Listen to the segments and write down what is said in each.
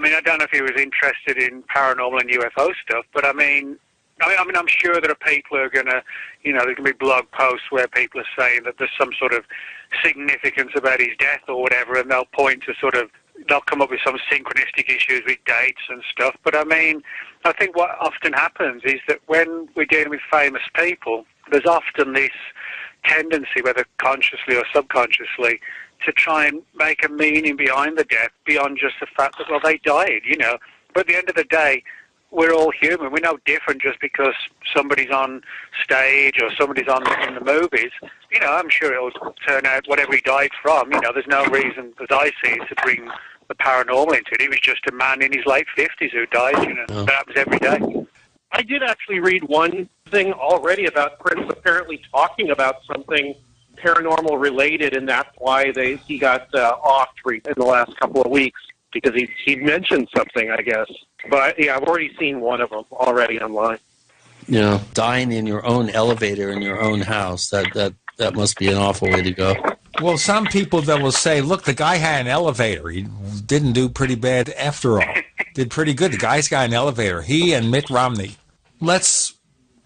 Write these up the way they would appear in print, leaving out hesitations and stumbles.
mean, I don't know if he was interested in paranormal and UFO stuff, but I mean, I'm sure there are people who are going to, there can be blog posts where people are saying that there's some sort of significance about his death or whatever, and they'll point to they'll come up with some synchronistic issues with dates and stuff. But I mean, I think what often happens is that when we're dealing with famous people, there's often this tendency, whether consciously or subconsciously, to try and make a meaning behind the death beyond just the fact that, well, they died, But at the end of the day, we're all human. We're no different just because somebody's on stage or somebody's in the movies. I'm sure it'll turn out whatever he died from. There's no reason, as I see it, to bring the paranormal into it. He was just a man in his late 50s who died, That happens every day. I did actually read one thing already about Prince apparently talking about something paranormal related, and that's why he got offed in the last couple of weeks, because he mentioned something, I guess. But yeah, I've already seen one of them already online. Dying in your own elevator in your own house, that must be an awful way to go. Well, some people that will say, look, the guy had an elevator. He didn't do pretty bad after all. Did pretty good. The guy's got an elevator. He and Mitt Romney. Let's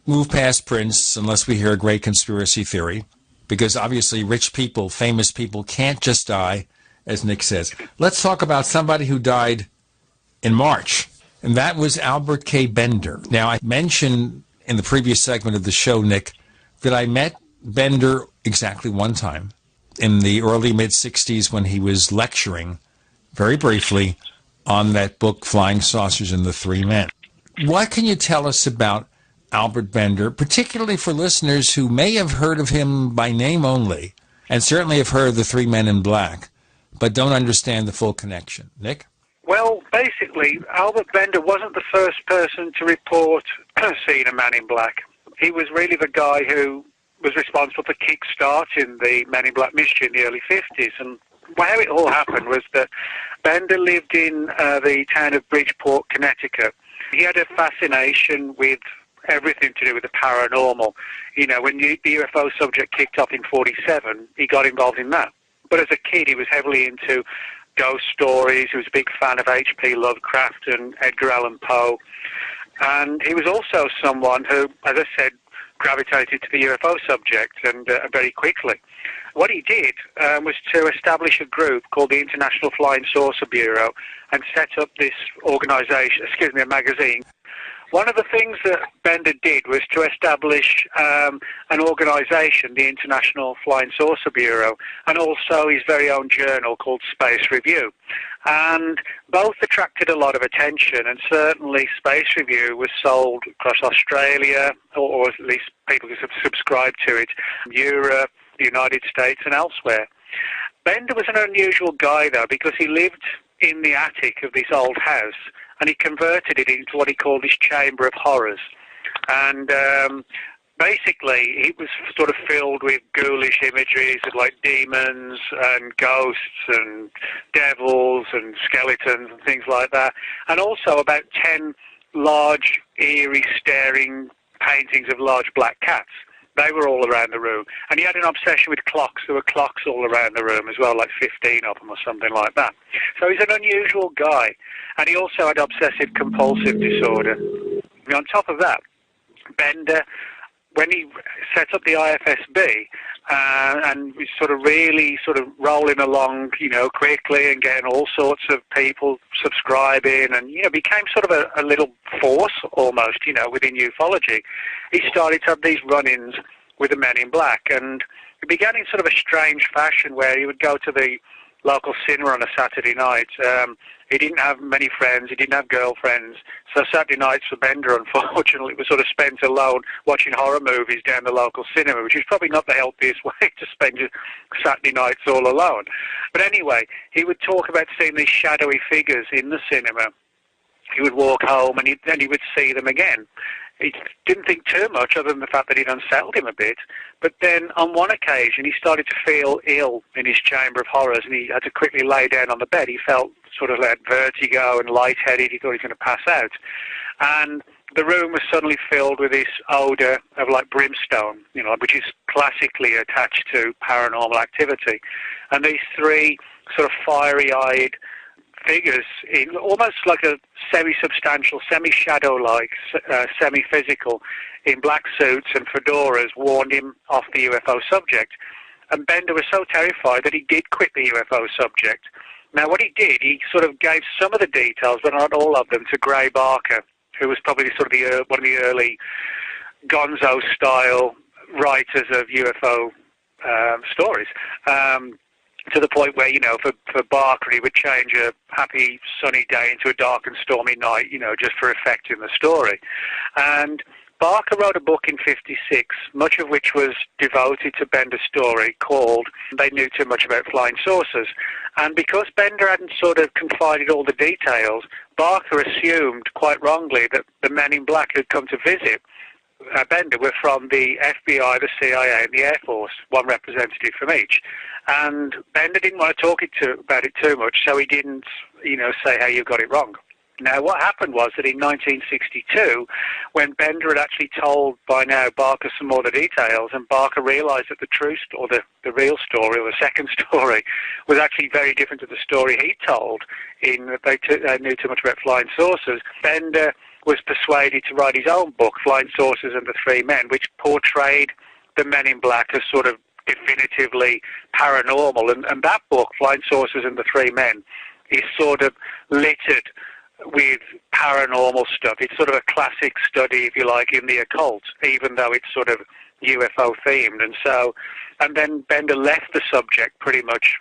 move past Prince unless we hear a great conspiracy theory, because obviously rich people, famous people can't just die, as Nick says. Let's talk about somebody who died in March, and that was Albert K. Bender. Now, I mentioned in the previous segment of the show, Nick, that I met Bender exactly one time in the early mid-'60s when he was lecturing, very briefly, on that book, Flying Saucers and the Three Men. What can you tell us about Albert Bender, particularly for listeners who may have heard of him by name only, and certainly have heard of the Three Men in Black, but don't understand the full connection? Nick? Well, basically, Albert Bender wasn't the first person to report seeing a man in black. He was really the guy who was responsible for kick-starting the Men in Black mystery in the early 50s. And how it all happened was that Bender lived in the town of Bridgeport, Connecticut. He had a fascination with everything to do with the paranormal. When the UFO subject kicked off in 1947, he got involved in that. But as a kid, he was heavily into ghost stories. He was a big fan of H.P. Lovecraft and Edgar Allan Poe. And he was also someone who, as I said, gravitated to the UFO subject, and very quickly. What he did was to establish a group called the International Flying Saucer Bureau and set up this a magazine. One of the things that Bender did was to establish an organisation, the International Flying Saucer Bureau, and also his very own journal called Space Review. And both attracted a lot of attention, and certainly Space Review was sold across Australia, or at least people who subscribed to it, Europe, the United States, and elsewhere. Bender was an unusual guy, though, because he lived in the attic of this old house, and he converted it into what he called his chamber of horrors. And basically, it was sort of filled with ghoulish imageries of like demons and ghosts and devils and skeletons and things like that. And also about 10 large, eerie, staring paintings of large black cats. They were all around the room. And he had an obsession with clocks. There were clocks all around the room as well, like 15 of them or something like that. So he's an unusual guy. And he also had obsessive-compulsive disorder. And on top of that, Bender, when he set up the IFSB, and was really rolling along, quickly and getting all sorts of people subscribing and, became sort of a little force almost, within ufology. He started to have these run-ins with the Men in Black, and it began in sort of a strange fashion where he would go to the local cinema on a Saturday night. He didn't have many friends, he didn't have girlfriends, so Saturday nights for Bender, unfortunately, was sort of spent alone watching horror movies down the local cinema, which is probably not the healthiest way to spend your Saturday nights all alone. But anyway, he would talk about seeing these shadowy figures in the cinema. He would walk home and then he would see them again. He didn't think too much other than the fact that he'd unsettled him a bit. But then on one occasion he started to feel ill in his chamber of horrors and he had to quickly lay down on the bed. He felt sort of like vertigo and lightheaded. He thought he was going to pass out. And the room was suddenly filled with this odour of like brimstone, which is classically attached to paranormal activity. And these three sort of fiery-eyed, figures in almost like a semi-substantial, semi-shadow-like, semi-physical, in black suits and fedoras warned him off the UFO subject. And Bender was so terrified that he did quit the UFO subject. Now, what he did, he sort of gave some of the details, but not all of them, to Gray Barker, who was probably sort of one of the early gonzo-style writers of UFO stories. To the point where, for Barker, he would change a happy sunny day into a dark and stormy night, just for effect in the story. And Barker wrote a book in '56, much of which was devoted to Bender's story, called They Knew Too Much About Flying Saucers. And because Bender hadn't sort of confided all the details, Barker assumed, quite wrongly, that the men in black who'd come to visit Bender were from the FBI, the CIA, and the Air Force, one representative from each. And Bender didn't want to talk about it too much, so he didn't, say, hey, you got it wrong. Now, what happened was that in 1962, when Bender had actually told, by now, Barker some more of the details, and Barker realized that the truth, or the real story, or the second story, was actually very different to the story he told in that they knew too much about flying saucers, Bender was persuaded to write his own book, Flying Saucers and the Three Men, which portrayed the men in black as sort of definitively paranormal. And that book, Flying Saucers and the Three Men, is sort of littered with paranormal stuff. It's sort of a classic study, if you like, in the occult, even though it's sort of UFO themed. And then Bender left the subject pretty much.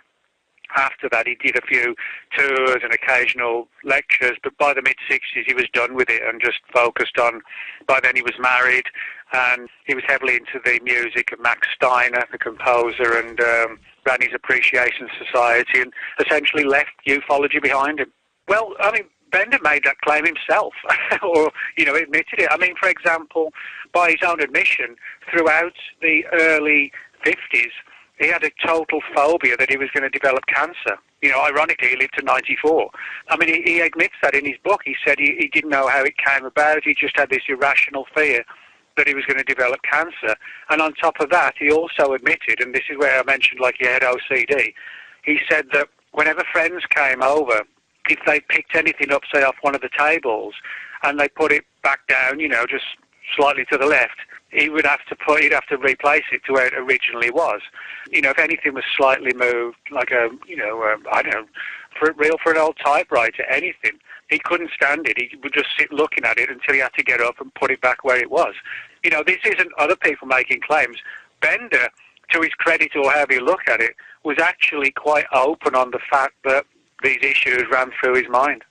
After that, he did a few tours and occasional lectures, but by the mid-60s, he was done with it and just focused on, by then he was married, and he was heavily into the music of Max Steiner, the composer, and ran his Appreciation Society, and essentially left ufology behind him. Well, I mean, Bender made that claim himself, or, admitted it. I mean, for example, by his own admission, throughout the early 50s, he had a total phobia that he was going to develop cancer. Ironically, he lived to 94. I mean, he admits that in his book. He said he didn't know how it came about. He just had this irrational fear that he was going to develop cancer. And on top of that, he also admitted, and this is where I mentioned, like, he had OCD, he said that whenever friends came over, if they picked anything up, say, off one of the tables, and they put it back down, just slightly to the left, he'd have to replace it to where it originally was. If anything was slightly moved, like I don't know, for an old typewriter, anything, he couldn't stand it. He would just sit looking at it until he had to get up and put it back where it was. This isn't other people making claims. Bender, to his credit or however you look at it, was actually quite open on the fact that these issues ran through his mind.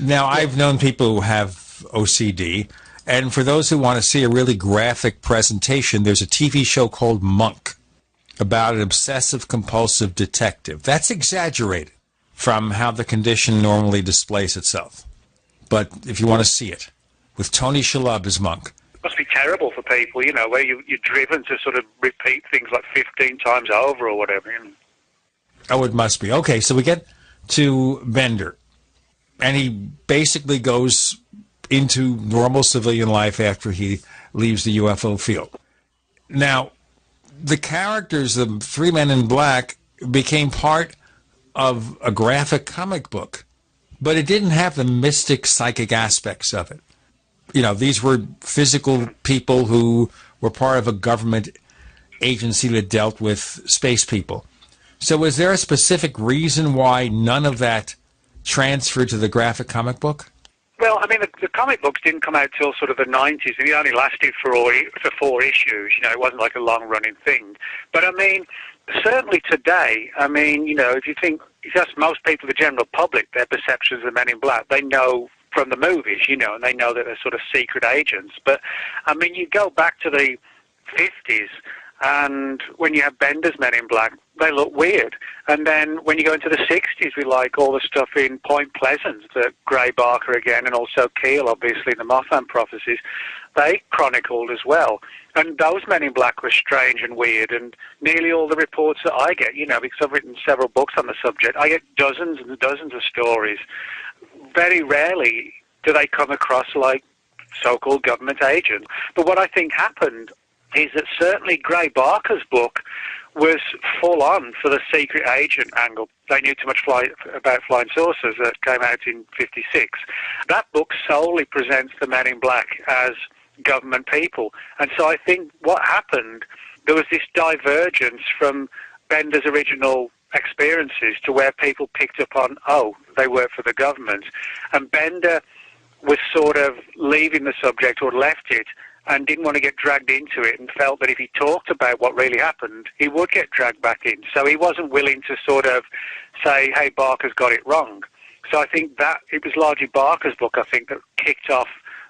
Now, I've known people who have OCD, and for those who want to see a really graphic presentation, there's a TV show called Monk about an obsessive-compulsive detective. That's exaggerated from how the condition normally displays itself. But if you want to see it, with Tony Shalhoub as Monk. It must be terrible for people, where you're driven to sort of repeat things like 15 times over or whatever. Oh, it must be. Okay, so we get to Bender, and he basically goes into normal civilian life after he leaves the UFO field. Now, the characters, the three men in black, became part of a graphic comic book, but it didn't have the mystic, psychic aspects of it. These were physical people who were part of a government agency that dealt with space people. So was there a specific reason why none of that transferred to the graphic comic book? Well, I mean, the comic books didn't come out till sort of the 90s, and it only lasted for 4 issues. It wasn't like a long-running thing. But, I mean, certainly today, I mean, if you ask most people, the general public, their perceptions of Men in Black, they know from the movies, and they know that they're sort of secret agents. But, I mean, you go back to the 50s, and when you have Bender's Men in Black, they look weird. And then when you go into the 60s, we like all the stuff in Point Pleasant, that Gray Barker again, and also Keel, obviously, the Mothman Prophecies, they chronicled as well. And those Men in Black were strange and weird, and nearly all the reports that I get, because I've written several books on the subject, I get dozens and dozens of stories. Very rarely do they come across like so-called government agents. But what I think happened is that certainly Gray Barker's book was full on for the secret agent angle. They knew too much about flying saucers that came out in '56. That book solely presents the Men in Black as government people. And so I think what happened, there was this divergence from Bender's original experiences to where people picked up on, oh, they work for the government. And Bender was sort of leaving the subject, or left it, and didn't want to get dragged into it, and felt that if he talked about what really happened, he would get dragged back in. So he wasn't willing to sort of say, hey, Barker's got it wrong. So I think that it was largely Barker's book, I think, that kicked off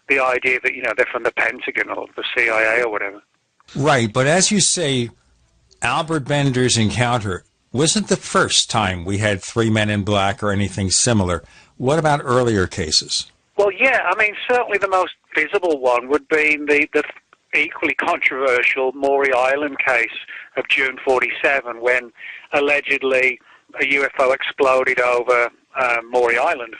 the idea that, you know, they're from the Pentagon or the CIA or whatever. Right, but as you say, Albert Bender's encounter wasn't the first time we had three men in black or anything similar. What about earlier cases? Well, yeah, I mean, certainly the most visible one would be the equally controversial Maury Island case of June '47, when allegedly a UFO exploded over Maury Island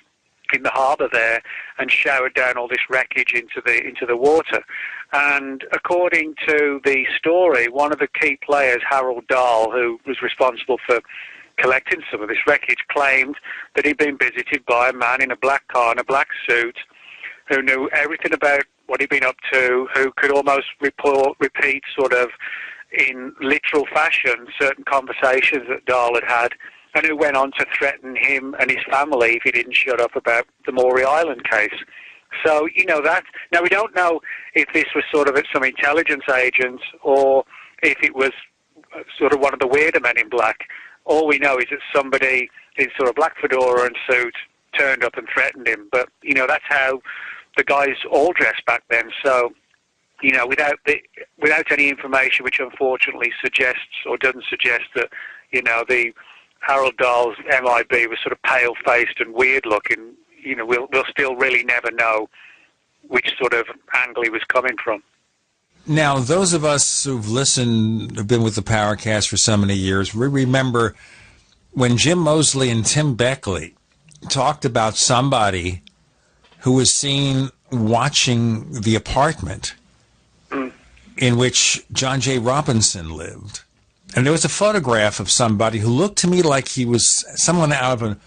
in the harbour there and showered down all this wreckage into the water. And according to the story, one of the key players, Harold Dahl, who was responsible for collecting some of this wreckage, claimed that he'd been visited by a man in a black car in a black suit who knew everything about what he'd been up to, who could almost repeat sort of in literal fashion certain conversations that Dahl had had, and who went on to threaten him and his family if he didn't shut up about the Maury Island case. So, you know that. Now, we don't know if this was sort of some intelligence agent or if it was sort of one of the weirder men in black. All we know is that somebody in sort of black fedora and suit turned up and threatened him. But, you know, that's how the guys all dressed back then. So, you know, without any information which unfortunately suggests or doesn't suggest that, you know, the Harold Dahl's MIB was sort of pale-faced and weird-looking, you know, we'll still really never know which sort of angle he was coming from. Now, those of us who've listened, have been with the Powercast for so many years, we remember when Jim Moseley and Tim Beckley talked about somebody who was seen watching the apartment in which John J. Robinson lived. And there was a photograph of somebody who looked to me like he was someone out of a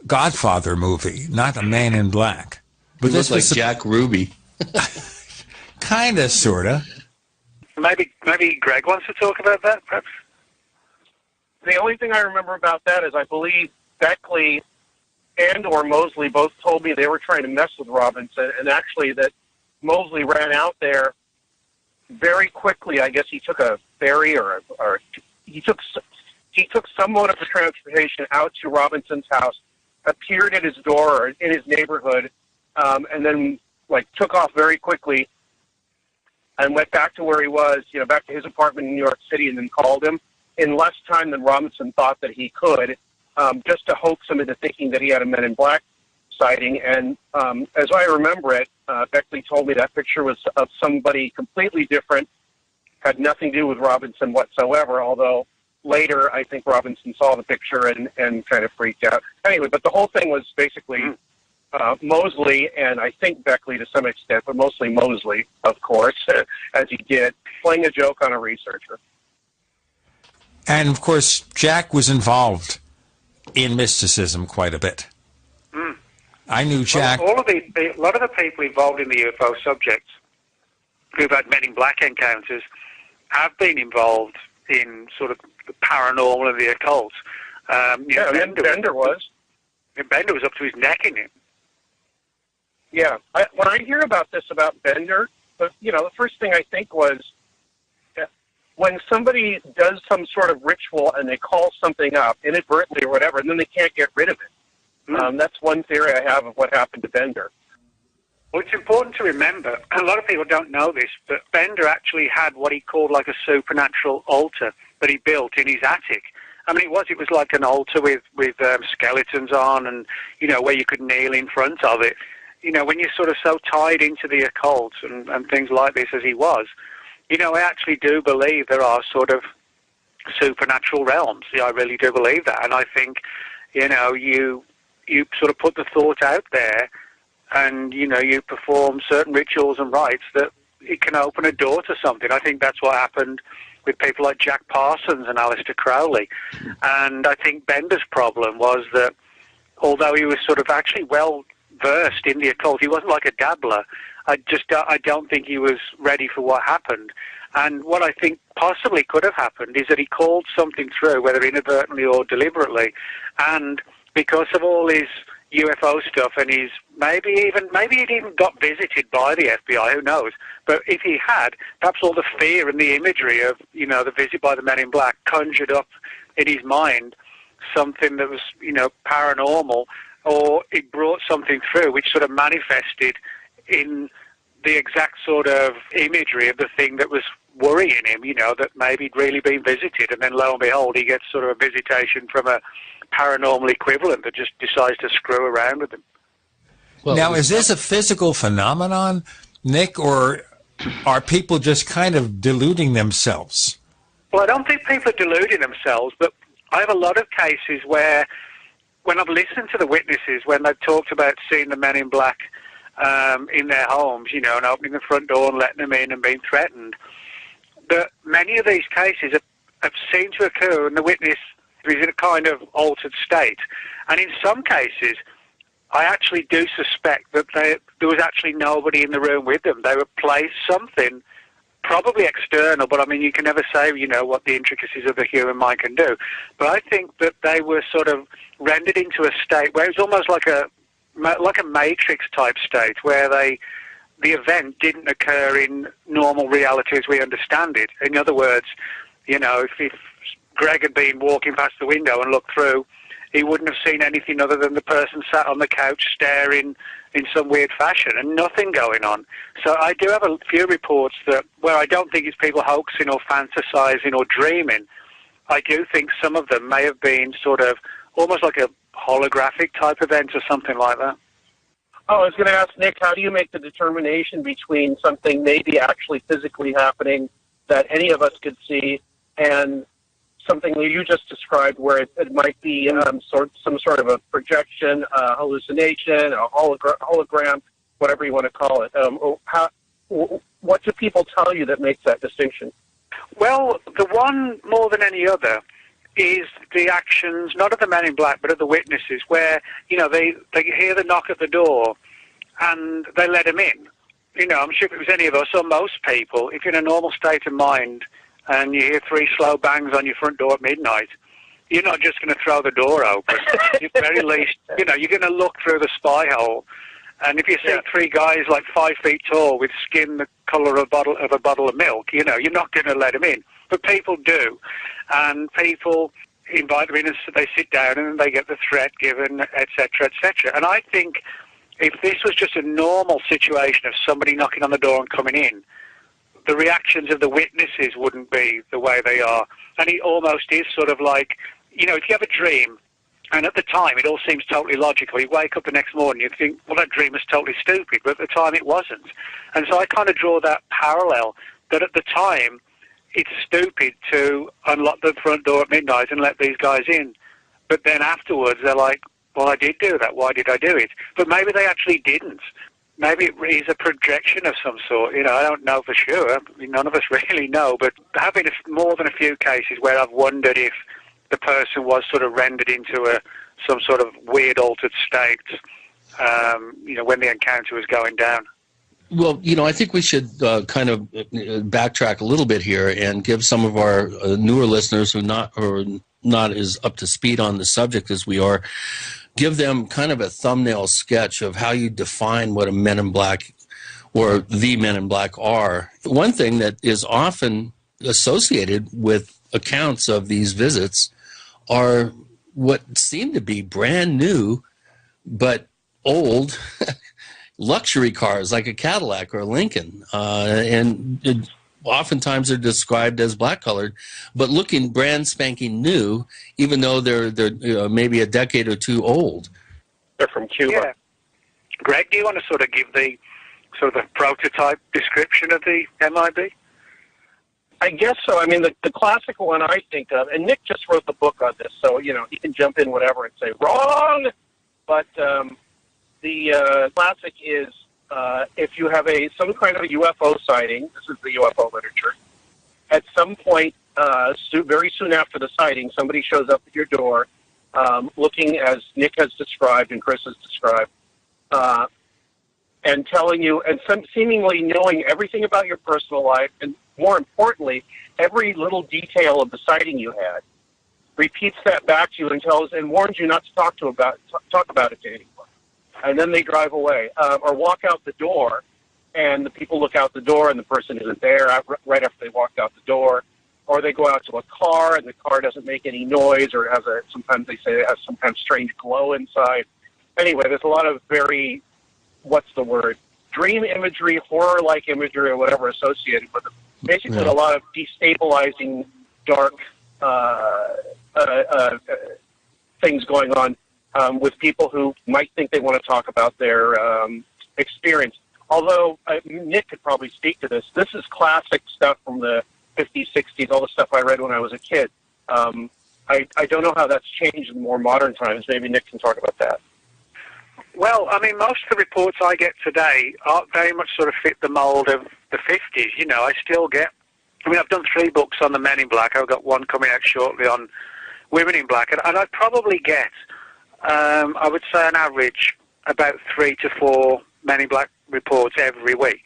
Godfather movie, not a Man in Black. But this was like Jack Ruby. Kind of, sort of. Maybe Greg wants to talk about that, perhaps? The only thing I remember about that is I believe Beckley and or Moseley both told me they were trying to mess with Robinson, and actually that Moseley ran out there very quickly. I guess he took a ferry or he took some mode of transportation out to Robinson's house, appeared at his door or in his neighborhood, and then took off very quickly and went back to where he was, you know, back to his apartment in New York City, and then called him in less time than Robinson thought that he could, just to hoax him into thinking that he had a Men in Black sighting. And as I remember it, Beckley told me that picture was of somebody completely different, had nothing to do with Robinson whatsoever, although later I think Robinson saw the picture and kind of freaked out. Anyway, but the whole thing was basically Moseley, and I think Beckley to some extent, but mostly Moseley, of course, as he did, playing a joke on a researcher. And, of course, Jack was involved in mysticism quite a bit. I knew Jack. Well, a lot of the people involved in the UFO subjects who've had Men in Black encounters have been involved in sort of the paranormal and the occult. Bender was. Bender was up to his neck in it. Yeah. When I hear about this about Bender, the first thing I think was when somebody does some sort of ritual and they call something up inadvertently or whatever, and then they can't get rid of it. That's one theory I have of what happened to Bender. Well, it's important to remember, a lot of people don't know this, but Bender actually had what he called like a supernatural altar that he built in his attic. I mean, it was like an altar with skeletons on and, you know, where you could kneel in front of it. You know, when you're sort of so tied into the occult and things like this as he was, you know, I actually do believe there are sort of supernatural realms. Yeah, I really do believe that. And I think, you know, you sort of put the thought out there and, you know, you perform certain rituals and rites that it can open a door to something. I think that's what happened with people like Jack Parsons and Aleister Crowley. And I think Bender's problem was that although he was sort of actually well versed in the occult, he wasn't like a dabbler. I don't think he was ready for what happened. And what I think possibly could have happened is that he called something through, whether inadvertently or deliberately, and because of all his UFO stuff, and maybe he'd even got visited by the FBI, who knows? But if he had, perhaps all the fear and the imagery of, the visit by the Men in Black conjured up in his mind something that was, paranormal, or it brought something through which sort of manifested in the exact sort of imagery of the thing that was worrying him, that maybe he'd really been visited, and then lo and behold, he gets sort of a visitation from a paranormal equivalent that just decides to screw around with him. Well, now, is this a physical phenomenon, Nick, or are people just kind of deluding themselves? Well, I don't think people are deluding themselves, but I have a lot of cases where, when I've listened to the witnesses, when they've talked about seeing the Men in Black in their homes, and opening the front door and letting them in and being threatened, that many of these cases have seemed to occur and the witness is in a kind of altered state. And in some cases, I actually do suspect that there was actually nobody in the room with them. They were placed something, probably external, but I mean, you can never say, what the intricacies of the human mind can do. But I think that they were sort of rendered into a state where it was almost like a Matrix type state, where the event didn't occur in normal reality as we understand it. In other words, if Greg had been walking past the window and looked through, he wouldn't have seen anything other than the person sat on the couch staring in some weird fashion and nothing going on. So I do have a few reports where I don't think it's people hoaxing or fantasizing or dreaming. I do think some of them may have been sort of almost like a holographic type event or something like that. Oh, I was going to ask Nick, how do you make the determination between something maybe actually physically happening that any of us could see and something that you just described where it might be some sort of a projection, a hallucination, a hologram, whatever you want to call it? What do people tell you that makes that distinction? Well, the one more than any other is the actions, not of the Men in Black, but of the witnesses, where, they hear the knock at the door and they let him in. I'm sure if it was any of us or most people, if you're in a normal state of mind and you hear 3 slow bangs on your front door at midnight, you're not just going to throw the door open. At the very least, you're going to look through the spy hole. And if you see 3 guys like 5 feet tall with skin the colour of a bottle of milk, you're not going to let them in. But people do. And people invite them in and they sit down and they get the threat given, etc., etc. And I think if this was just a normal situation of somebody knocking on the door and coming in, the reactions of the witnesses wouldn't be the way they are. And it almost is sort of like, if you have a dream, and at the time it all seems totally logical, you wake up the next morning, you think, well, that dream was totally stupid, but at the time it wasn't. And so I kind of draw that parallel, that at the time it's stupid to unlock the front door at midnight and let these guys in. But then afterwards they're like, well, I did do that, why did I do it? But maybe they actually didn't. Maybe it is a projection of some sort. I don't know for sure. I mean, none of us really know. But there have been more than a few cases where I've wondered if the person was sort of rendered into some sort of weird altered state, when the encounter was going down. Well, I think we should kind of backtrack a little bit here and give some of our newer listeners who are not as up to speed on the subject as we are, give them kind of a thumbnail sketch of how you define what a Men in Black or the Men in Black are. One thing that is often associated with accounts of these visits are what seem to be brand new but old luxury cars like a Cadillac or a Lincoln, and oftentimes they're described as black-colored, but looking brand spanking new, even though they're maybe a decade or two old. They're from Cuba. Yeah. Greg, do you want to sort of give the prototype description of the MIB? I guess so. I mean, the classical one I think of, and Nick just wrote the book on this, so, he can jump in whatever and say, wrong! But the classic is if you have some kind of a UFO sighting, this is the UFO literature, at some point very soon after the sighting, somebody shows up at your door, looking as Nick has described and Chris has described, and telling you, and seemingly knowing everything about your personal life, and more importantly, every little detail of the sighting you had, repeats that back to you and warns you not to talk about it to anyone. And then they drive away, or walk out the door, and the people look out the door, and the person isn't there right after they walked out the door. Or they go out to a car, and the car doesn't make any noise, or it has sometimes they say it has some kind of strange glow inside. Anyway, there's a lot of very, dream imagery, horror-like imagery, or whatever associated with it. Basically, a lot of destabilizing, dark things going on with people who might think they want to talk about their experience. Although Nick could probably speak to this. This is classic stuff from the 50s, 60s, all the stuff I read when I was a kid. I don't know how that's changed in more modern times. Maybe Nick can talk about that. Well, I mean, most of the reports I get today are very much sort of fit the mold of the 50s. You know, I still get... I mean, I've done 3 books on the Men in Black. I've got one coming out shortly on Women in Black. And I probably get, I would say on average, about 3 to 4 Men in Black reports every week.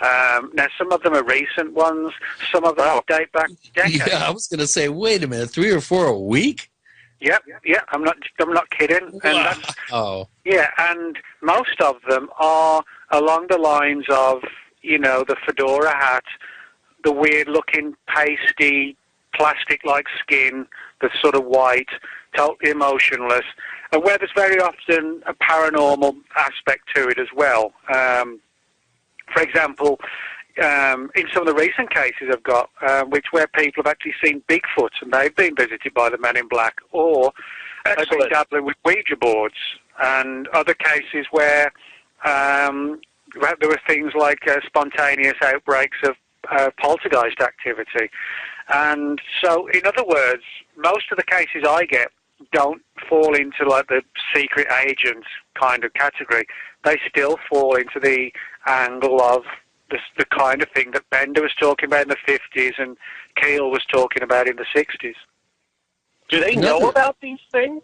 Now, some of them are recent ones. Some of them date back decades. Yeah, I was going to say, wait a minute, 3 or 4 a week? Yep, yeah, I'm not kidding. And yeah, and most of them are along the lines of, you know, the fedora hat, the weird-looking, pasty, plastic-like skin that's sort of white, totally emotionless, and where there's very often a paranormal aspect to it as well. For example, in some of the recent cases I've got, where people have actually seen Bigfoot and they've been visited by the Men in Black, or they've been dabbling with Ouija boards, and other cases where there were things like spontaneous outbreaks of poltergeist activity. And so, in other words, most of the cases I get don't fall into like the secret agent kind of category. They still fall into the angle of the kind of thing that Bender was talking about in the 50s and Keel was talking about in the 60s. Do they know about these things?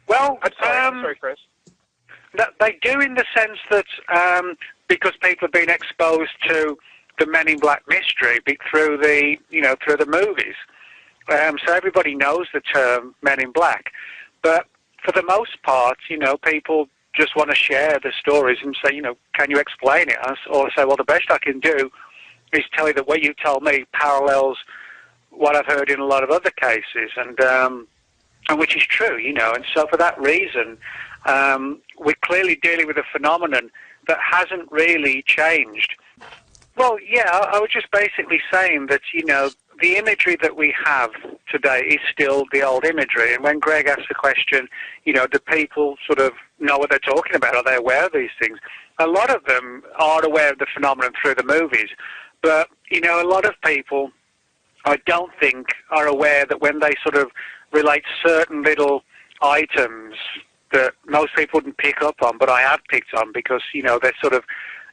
Well, I'm sorry, Chris. They do, in the sense that because people have been exposed to the Men in Black mystery through the movies. So everybody knows the term Men in Black. But for the most part, you know, people just want to share the stories and say, you know, can you explain it? Or say, well, the best I can do is tell you that what you told me parallels what I've heard in a lot of other cases, and which is true, you know. And so for that reason, we're clearly dealing with a phenomenon that hasn't really changed. Well, yeah, I was just basically saying that, you know, the imagery that we have today is still the old imagery. And when Greg asked the question, you know, do people sort of know what they're talking about? Are they aware of these things? A lot of them are aware of the phenomenon through the movies. But, you know, a lot of people, I don't think, are aware that when they sort of relate certain little items that most people wouldn't pick up on, but I have picked on because, you know, they're sort of,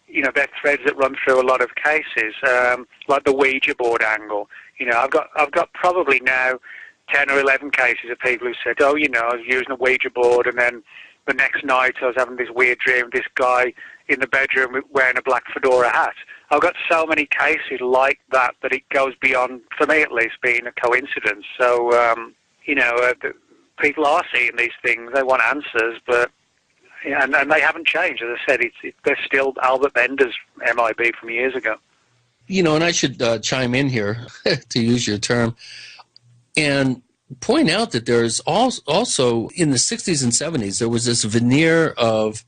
you know, they're threads that run through a lot of cases, like the Ouija board angle. You know, I've got probably now 10 or 11 cases of people who said, oh, you know, I was using a Ouija board, and then the next night I was having this weird dream of this guy in the bedroom wearing a black fedora hat. I've got so many cases like that it goes beyond, for me at least, being a coincidence. So, you know, people are seeing these things. They want answers, but... and they haven't changed. As I said, they're still Albert Bender's MIB from years ago. You know, and I should chime in here, to use your term, and point out that there's also, in the 60s and 70s, there was this veneer of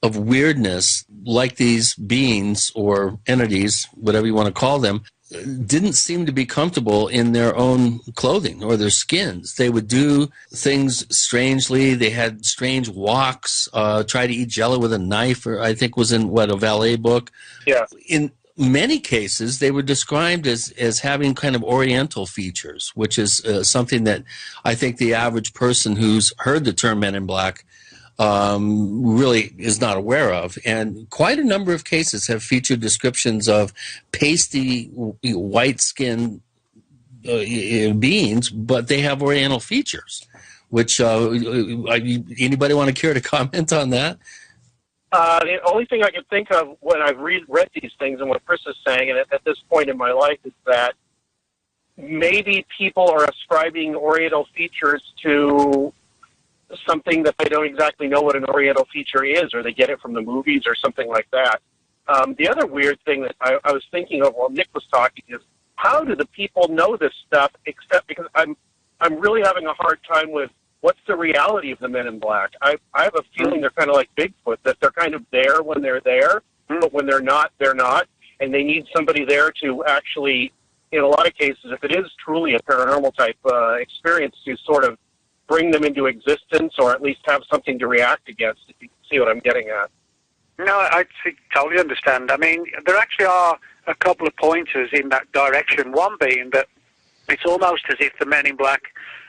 weirdness, like these beings or entities, whatever you want to call them, didn't seem to be comfortable in their own clothing or their skins. They would do things strangely. They had strange walks, try to eat jello with a knife, or I think was in, a valet book. Yeah. In many cases, they were described as having kind of oriental features, which is something that I think the average person who's heard the term Men in Black really is not aware of. And quite a number of cases have featured descriptions of pasty white skin beings, but they have Oriental features. Which anybody want to care to comment on that? The only thing I can think of when I've read these things and what Chris is saying, and at this point in my life, is that maybe people are ascribing Oriental features to something that they don't exactly know what an Oriental feature is, or they get it from the movies or something like that. The other weird thing that I was thinking of while Nick was talking is, how do the people know this stuff, except because I'm really having a hard time with what's the reality of the Men in Black. I have a feeling they're kind of like Bigfoot, that they're kind of there when they're there, but when they're not, and they need somebody there to actually, in a lot of cases, if it is truly a paranormal type experience, to sort of bring them into existence, or at least have something to react against, if you see what I'm getting at. No, I totally understand. I mean, there actually are a couple of pointers in that direction. One being that it's almost as if the Men in Black,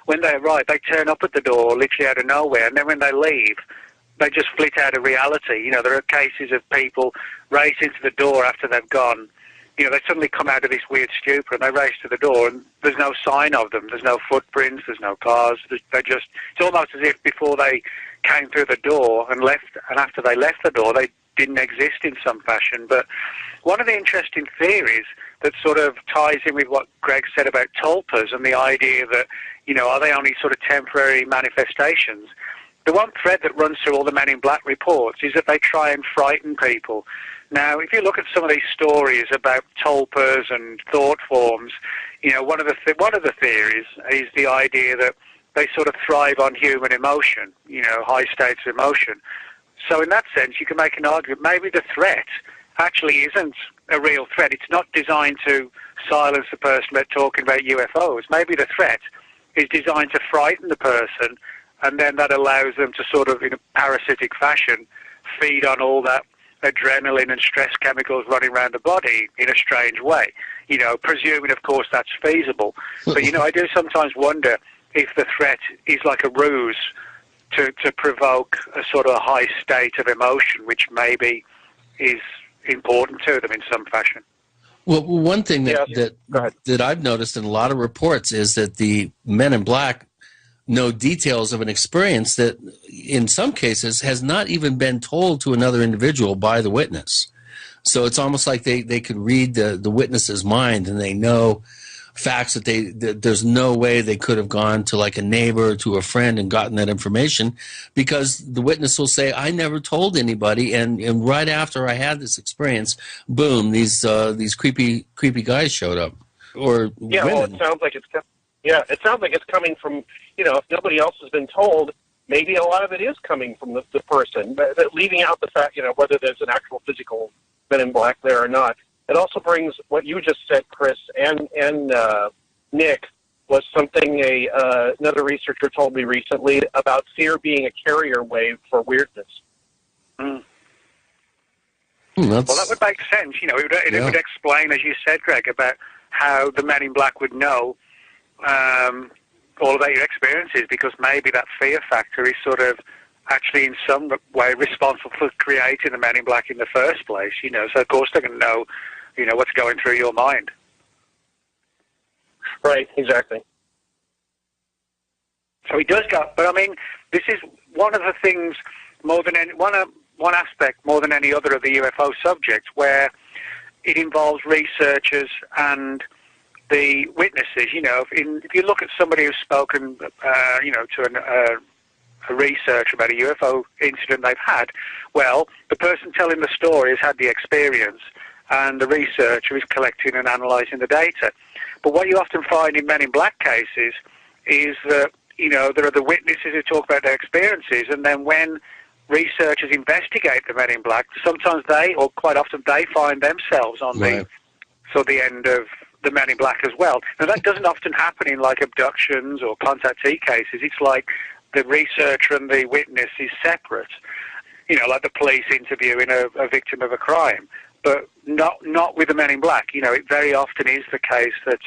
when they arrive, they turn up at the door literally out of nowhere, and then when they leave, they just flit out of reality. You know, there are cases of people race into the door after they've gone. You know, they suddenly come out of this weird stupor and they race to the door, and there's no sign of them. There's no footprints. There's no cars. It's almost as if before they came through the door and left, and after they left the door, they didn't exist in some fashion. But one of the interesting theories that sort of ties in with what Greg said about tulpas and the idea that, you know, are they only sort of temporary manifestations? The one thread that runs through all the Men in Black reports is that they try and frighten people. Now, if you look at some of these stories about tulpas and thought forms, you know, one of the theories is the idea that they sort of thrive on human emotion, you know, high states of emotion. So in that sense, you can make an argument maybe the threat actually isn't a real threat. It's not designed to silence the person about talking about UFOs. Maybe the threat is designed to frighten the person, and then that allows them to sort of, in a parasitic fashion, feed on all that adrenaline and stress chemicals running around the body in a strange way, you know, presuming, of course, that's feasible. But, you know, I do sometimes wonder if the threat is like a ruse to provoke a sort of high state of emotion, which maybe is important to them in some fashion. Well, one thing that I've noticed in a lot of reports is that the Men in Black know details of an experience that, in some cases, has not even been told to another individual by the witness. So it's almost like they could read the witness's mind, and they know facts that there's no way they could have gone to like a neighbor or to a friend and gotten that information, because the witness will say, I never told anybody, and right after I had this experience, boom, these creepy guys showed up, or women. Well, it sounds like it's coming from, you know, if nobody else has been told, maybe a lot of it is coming from the person, but leaving out the fact, you know, whether there's an actual physical Men in Black there or not. It also brings what you just said, Chris, and Nick, was something another researcher told me recently about fear being a carrier wave for weirdness. Well, that would make sense. You know, it would explain, as you said, Greg, about how the Men in Black would know all about your experiences, because maybe that fear factor is sort of actually in some way responsible for creating the Men in Black in the first place. You know, so of course they're going to know, you know, what's going through your mind. Right, exactly. So he does go, but I mean, this is one of the things more than any, one aspect more than any other of the UFO subject, where it involves researchers and the witnesses. You know, if you look at somebody who's spoken, you know, to a researcher about a UFO incident they've had, well, the person telling the story has had the experience, and the researcher is collecting and analysing the data. But what you often find in Men in Black cases is that, you know, there are the witnesses who talk about their experiences, and then when researchers investigate the Men in Black, sometimes they, or quite often they, find themselves on the end of the Men in Black as well. Now, that doesn't often happen in, like, abductions or contactee cases. It's like the researcher and the witness is separate, you know, like the police interviewing a victim of a crime. But not with the Men in Black. You know, it very often is the case that,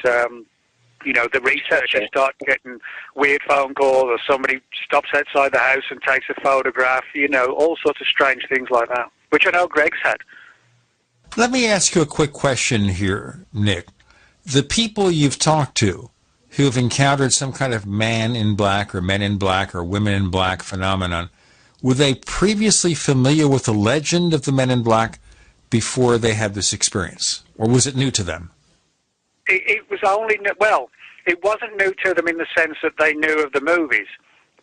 you know, the researchers start getting weird phone calls, or somebody stops outside the house and takes a photograph, you know, all sorts of strange things like that, which I know Greg's had. Let me ask you a quick question here, Nick. The people you've talked to, who have encountered some kind of man in black or men in black or women in black phenomenon, were they previously familiar with the legend of the men in black before they had this experience? Or was it new to them? It was only, well, it wasn't new to them in the sense that they knew of the movies,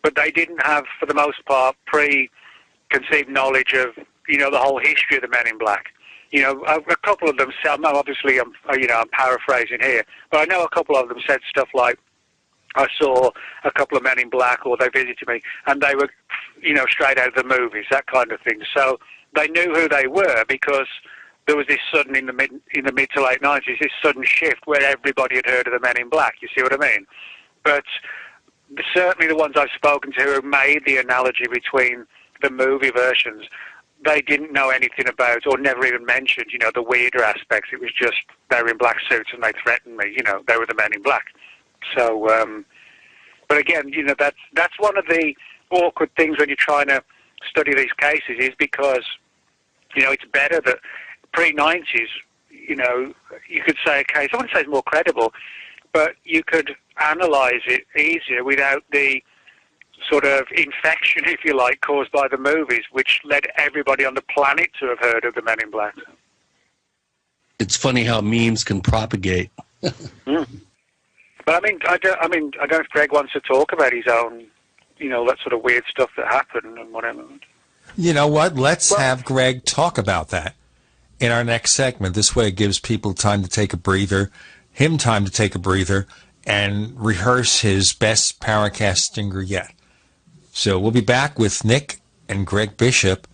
but they didn't have, for the most part, preconceived knowledge of, the whole history of the men in black. A couple of them said, obviously I'm paraphrasing here, but I know a couple of them said stuff like, I saw a couple of men in black, or they visited me, and they were, straight out of the movies, that kind of thing. So they knew who they were because there was this sudden, in the mid to late 90s, this sudden shift where everybody had heard of the men in black, you see what I mean? But certainly the ones I've spoken to who made the analogy between the movie versions, they didn't know anything about, or never even mentioned, the weirder aspects. It was just they were in black suits and they threatened me. They were the men in black. So, but again, that's one of the awkward things when you're trying to study these cases, is because, it's better that pre-90s, you could say a case, I wouldn't say it's more credible, but you could analyze it easier without the sort of infection, if you like, caused by the movies, which led everybody on the planet to have heard of the Men in Black. It's funny how memes can propagate. Mm. But I don't know if Greg wants to talk about his own, that sort of weird stuff that happened and whatever. You know what? Let's have Greg talk about that in our next segment. This way it gives people time to take a breather, him time to take a breather, and rehearse his best Paracast stinger yet. So we'll be back with Nick and Greg Bishop.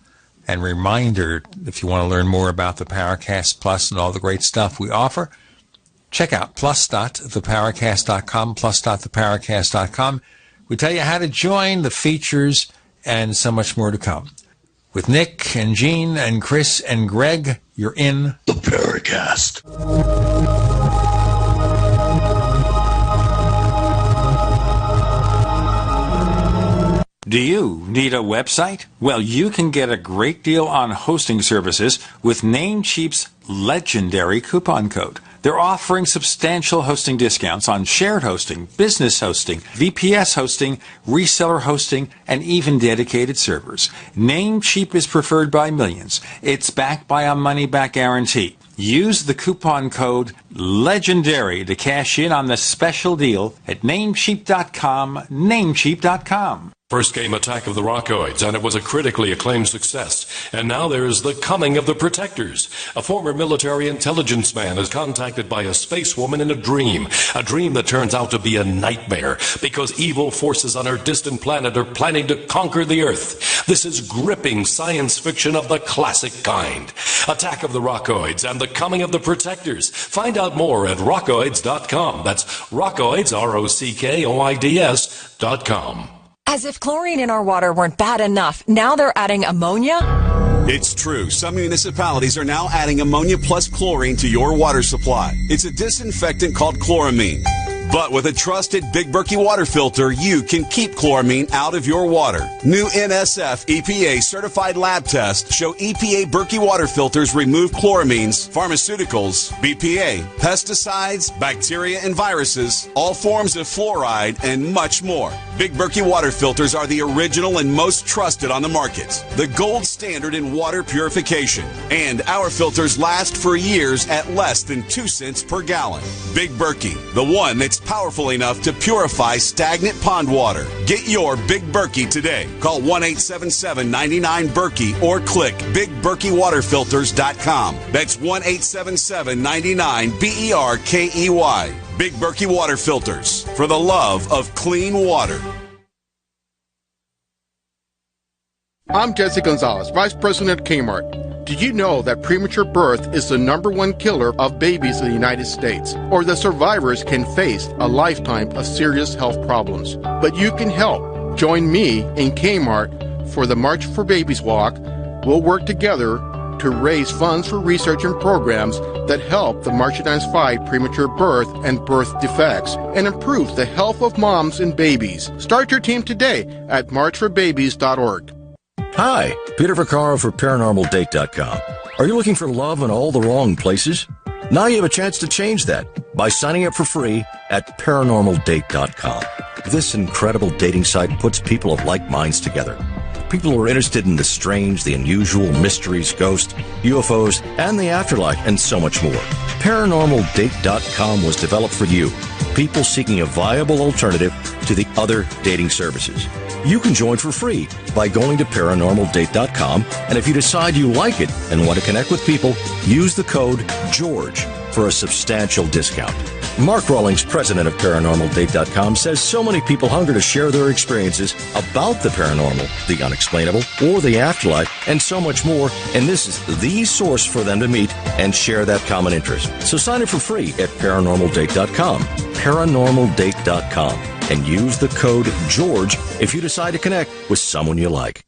And reminder, if you want to learn more about the Paracast Plus and all the great stuff we offer, check out plus.theparacast.com, plus.theparacast.com. We tell you how to join, the features, and so much more to come. With Nick and Gene and Chris and Greg, you're in the Paracast. Do you need a website? Well, you can get a great deal on hosting services with Namecheap's legendary coupon code. They're offering substantial hosting discounts on shared hosting, business hosting, VPS hosting, reseller hosting, and even dedicated servers. Namecheap is preferred by millions. It's backed by a money-back guarantee. Use the coupon code LEGENDARY to cash in on the special deal at Namecheap.com, Namecheap.com. First came Attack of the Rockoids, and it was a critically acclaimed success. And now there is The Coming of the Protectors. A former military intelligence man is contacted by a space woman in a dream that turns out to be a nightmare, because evil forces on her distant planet are planning to conquer the Earth. This is gripping science fiction of the classic kind. Attack of the Rockoids and The Coming of the Protectors. Find out more at rockoids.com. That's Rockoids, ROCKOIDS.com. As if chlorine in our water weren't bad enough, now they're adding ammonia? It's true. Some municipalities are now adding ammonia plus chlorine to your water supply. It's a disinfectant called chloramine. But with a trusted Big Berkey water filter, you can keep chloramine out of your water. New NSF EPA certified lab tests show EPA Berkey water filters remove chloramines, pharmaceuticals, BPA, pesticides, bacteria and viruses, all forms of fluoride, and much more. Big Berkey water filters are the original and most trusted on the market. The gold standard in water purification. And our filters last for years at less than 2 cents per gallon. Big Berkey, the one that's powerful enough to purify stagnant pond water. Get your Big Berkey today. Call 1-877-99-BERKEY or click BigBerkeyWaterFilters.com. That's 1-877-99-BERKEY. Big Berkey Water Filters, for the love of clean water. I'm Jesse Gonzalez, Vice President at Kmart. Did you know that premature birth is the #1 killer of babies in the United States, or that survivors can face a lifetime of serious health problems? But you can help. Join me in Kmart for the March for Babies Walk. We'll work together to raise funds for research and programs that help the marginalized fight premature birth and birth defects and improve the health of moms and babies. Start your team today at marchforbabies.org. Hi, Peter Vaccaro for ParanormalDate.com. Are you looking for love in all the wrong places? Now you have a chance to change that. by signing up for free at paranormaldate.com. This incredible dating site puts people of like minds together. People who are interested in the strange, the unusual, mysteries, ghosts, UFOs, and the afterlife, and so much more. ParanormalDate.com was developed for you, people seeking a viable alternative to the other dating services. You can join for free by going to ParanormalDate.com, and if you decide you like it and want to connect with people, use the code GEORGE for a substantial discount. Mark Rawlings, president of ParanormalDate.com, says so many people hunger to share their experiences about the paranormal, the unexplainable, or the afterlife, and so much more, and this is the source for them to meet and share that common interest. So sign up for free at ParanormalDate.com, ParanormalDate.com, and use the code GEORGE if you decide to connect with someone you like.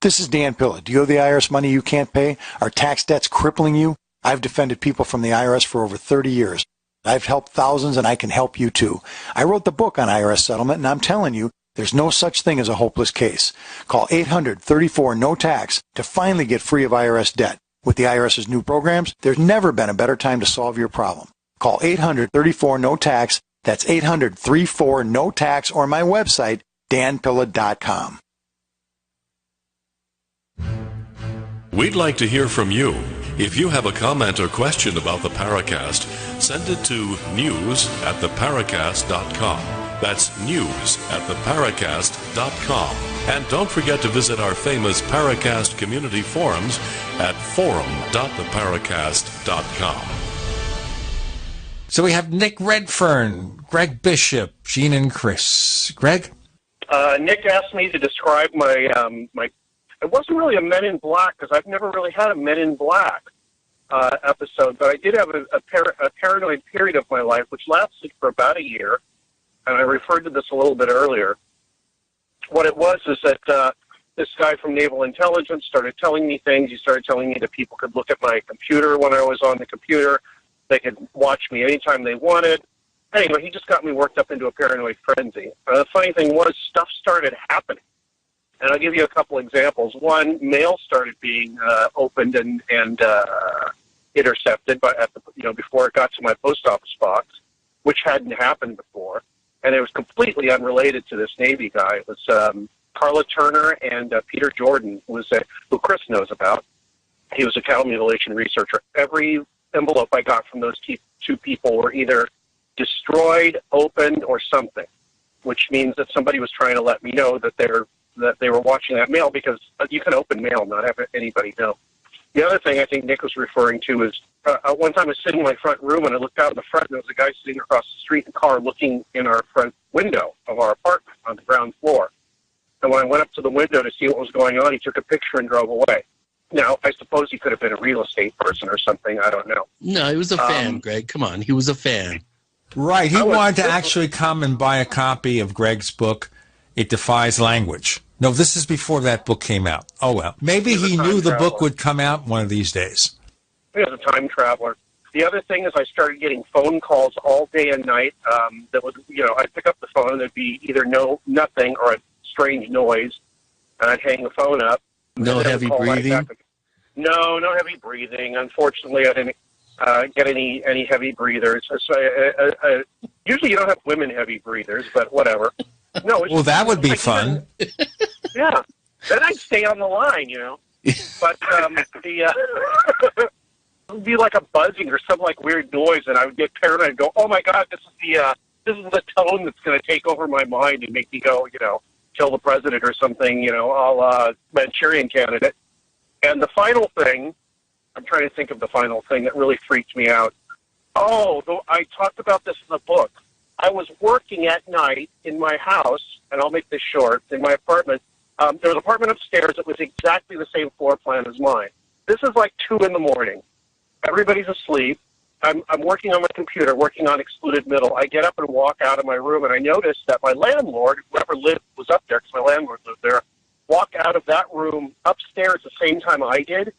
This is Dan Pilla. Do you owe the IRS money you can't pay? Are tax debts crippling you? I've defended people from the IRS for over 30 years. I've helped thousands, and I can help you too. I wrote the book on IRS settlement, and I'm telling you, there's no such thing as a hopeless case. Call 800-34-NO-TAX to finally get free of IRS debt. With the IRS's new programs, there's never been a better time to solve your problem. Call 800-34-NO-TAX. That's 800-34-NO-TAX, or my website, danpilla.com. We'd like to hear from you. If you have a comment or question about the Paracast, send it to news@theparacast.com. That's news@theparacast.com. And don't forget to visit our famous Paracast community forums at forum.theparacast.com. So we have Nick Redfern, Greg Bishop, Gene, and Chris. Greg? Nick asked me to describe my it wasn't really a Men in Black, because I've never really had a Men in Black episode, but I did have a paranoid period of my life, which lasted for about a year, and I referred to this a little bit earlier. What it was is that this guy from Naval Intelligence started telling me things. He started telling me that people could look at my computer when I was on the computer. They could watch me anytime they wanted. Anyway, he just got me worked up into a paranoid frenzy. The funny thing was, stuff started happening. And I'll give you a couple examples. One, mail started being opened and intercepted before it got to my post office box, which hadn't happened before. And it was completely unrelated to this Navy guy. It was Carla Turner and Peter Jordan, who Chris knows about. He was a cattle mutilation researcher. Every envelope I got from those two people were either destroyed, opened, or something, which means that somebody was trying to let me know that they were watching that mail, because you can open mail and not have anybody know. The other thing I think Nick was referring to is one time I was sitting in my front room and I looked out in the front and there was a guy sitting across the street in the car looking in our front window of our apartment on the ground floor. And when I went up to the window to see what was going on, he took a picture and drove away. Now, I suppose he could have been a real estate person or something. I don't know. No, he was a fan, Greg. Come on. He was a fan. Right. He wanted to actually come and buy a copy of Greg's book, It Defies Language. No, this is before that book came out. Oh, well. Maybe he knew the book would come out one of these days. He was a time traveler. The other thing is I started getting phone calls all day and night that would, I'd pick up the phone and there'd be either nothing or a strange noise, and I'd hang the phone up. No heavy breathing? Right, no heavy breathing. Unfortunately, I didn't get any heavy breathers. So, usually you don't have women heavy breathers, but whatever. No, well, that would be fun. Yeah. Then I'd stay on the line, But it would be like a buzzing or some like weird noise, and I would get paranoid and go, "Oh my God, this is the tone that's going to take over my mind and make me go, kill the president or something, a la Manchurian Candidate." And the final thing, I'm trying to think of the final thing that really freaked me out. I talked about this in the book. I was working at night in my house, and I'll make this short, in my apartment. There was an apartment upstairs that was exactly the same floor plan as mine. This is like 2 a.m. Everybody's asleep. I'm working on my computer, working on Excluded Middle. I get up and walk out of my room, and I notice that my landlord, whoever was up there, because my landlord lived there, walked out of that room upstairs the same time I did.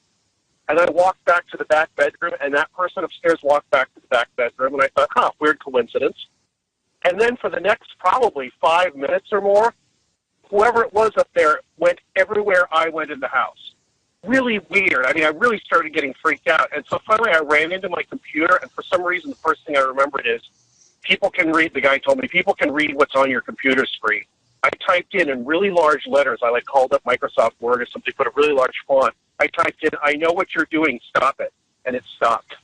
And I walked back to the back bedroom, and that person upstairs walked back to the back bedroom, and I thought, weird coincidence. And then for the next probably 5 minutes or more, whoever it was up there went everywhere I went in the house. really weird. I mean, I really started getting freaked out. And so finally I ran into my computer, and for some reason the first thing I remembered is the guy told me, people can read what's on your computer screen. I typed in really large letters. I called up Microsoft Word or something, put a really large font. I typed in, "I know what you're doing, stop it." And it stopped.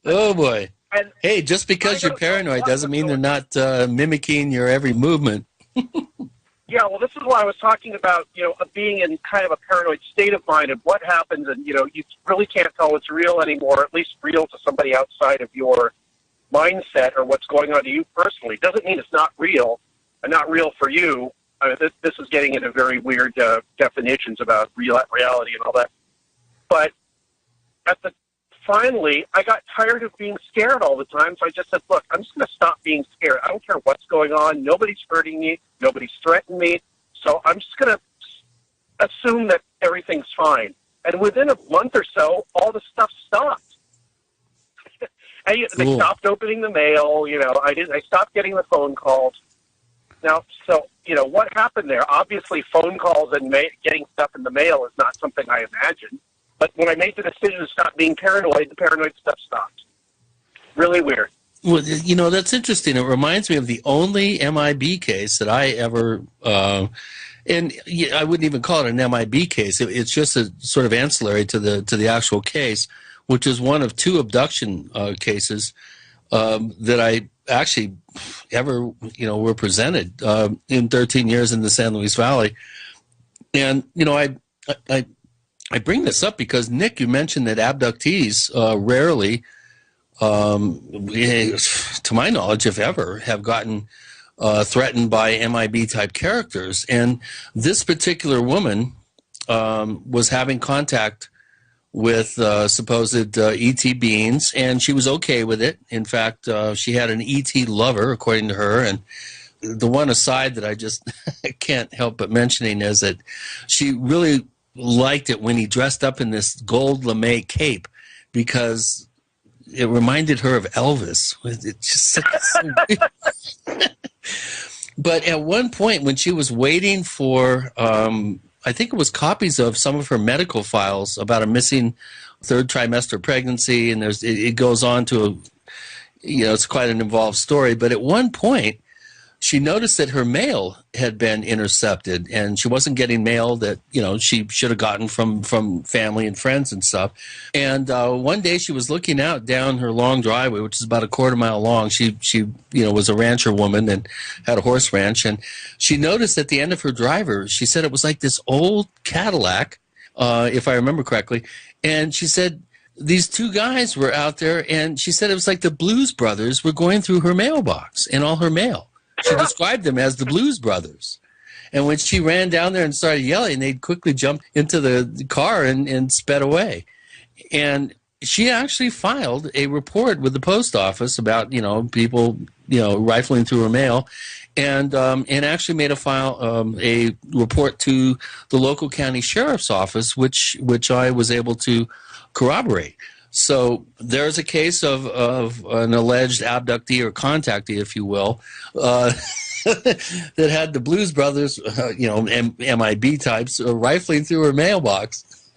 Oh, boy. And hey, just because you're paranoid doesn't mean they're not mimicking your every movement. Yeah, well, this is why I was talking about, being in kind of a paranoid state of mind and what happens, and, you really can't tell what's real anymore, at least real to somebody outside of your mindset or what's going on to you personally. It doesn't mean it's not real and not real for you. This is getting into very weird definitions about reality and all that. But finally, I got tired of being scared all the time, so I just said, look, I'm just going to stop being scared. I don't care what's going on. Nobody's hurting me. Nobody's threatening me. So I'm just going to assume that everything's fine. And within a month or so, all the stuff stopped. And they stopped opening the mail. I stopped getting the phone calls. Now, so, what happened there? Obviously, phone calls and getting stuff in the mail is not something I imagined. But when I made the decision to stop being paranoid, the paranoid stuff stopped. Really weird. Well, that's interesting. It reminds me of the only MIB case that I ever, and I wouldn't even call it an MIB case. It's just a sort of ancillary to the actual case, which is one of two abduction cases that I actually ever, were presented in 13 years in the San Luis Valley. And, I bring this up because, Nick, you mentioned that abductees rarely, to my knowledge, if ever, have gotten threatened by MIB-type characters. And this particular woman was having contact with supposed ET beings, and she was okay with it. In fact, she had an ET lover, according to her. And the one aside that I just can't help but mentioning is that she really liked it when he dressed up in this gold lame cape because it reminded her of Elvis. It just so But at one point when she was waiting for, I think it was copies of some of her medical files about a missing third trimester pregnancy, and it goes on to, it's quite an involved story. But at one point, she noticed that her mail had been intercepted, and she wasn't getting mail that, she should have gotten from family and friends and stuff. And one day she was looking out down her long driveway, which is about a quarter mile long. She was a rancher woman and had a horse ranch. And she noticed at the end of her driver, she said it was like this old Cadillac, if I remember correctly. And she said these two guys were out there, and she said it was like the Blues Brothers were going through her mailbox and all her mail. She described them as the Blues Brothers. And when she ran down there and started yelling, they quickly jumped into the car and sped away. And she actually filed a report with the post office about, people, rifling through her mail, and actually made a report to the local county sheriff's office, which I was able to corroborate. So there's a case of an alleged abductee or contactee, if you will, that had the Blues Brothers, MIB types, rifling through her mailbox.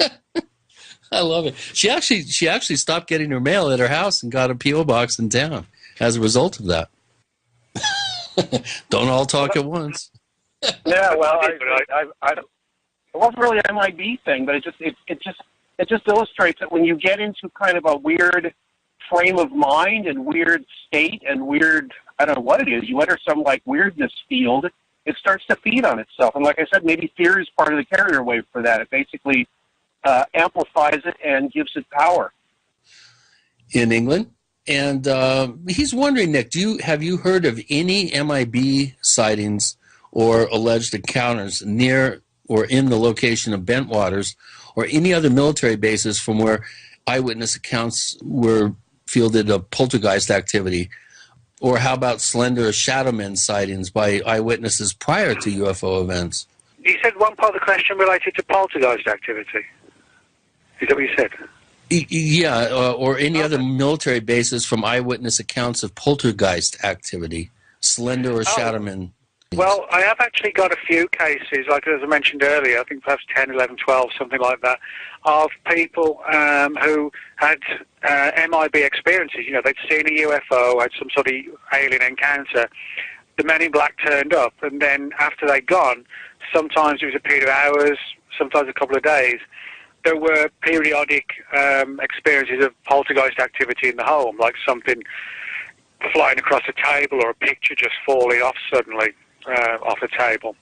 I love it. She actually stopped getting her mail at her house and got a P.O. box in town as a result of that. Don't all talk at once. Yeah, well, it wasn't really an MIB thing, but it just illustrates that when you get into kind of a weird frame of mind and weird state and weird, I don't know what it is, you enter some weirdness field, it starts to feed on itself. And like I said, maybe fear is part of the carrier wave for that. It basically amplifies it and gives it power. In England? And he's wondering, Nick, have you heard of any MIB sightings or alleged encounters near or in the location of Bentwaters or any other military bases from where eyewitness accounts were fielded of poltergeist activity? Or how about slender or shadow men sightings by eyewitnesses prior to UFO events? You said one part of the question related to poltergeist activity. Is that what you said? Yeah, or any other military bases from eyewitness accounts of poltergeist activity, slender or shadow men. Well, I have actually got a few cases, like as I mentioned earlier, I think perhaps 10, 11, 12, something like that, of people who had MIB experiences. You know, they'd seen a UFO, had some sort of alien encounter. The Men in Black turned up, and then after they'd gone, sometimes it was a period of hours, sometimes a couple of days, there were periodic experiences of poltergeist activity in the home, like something flying across a table or a picture just falling off suddenly off the table,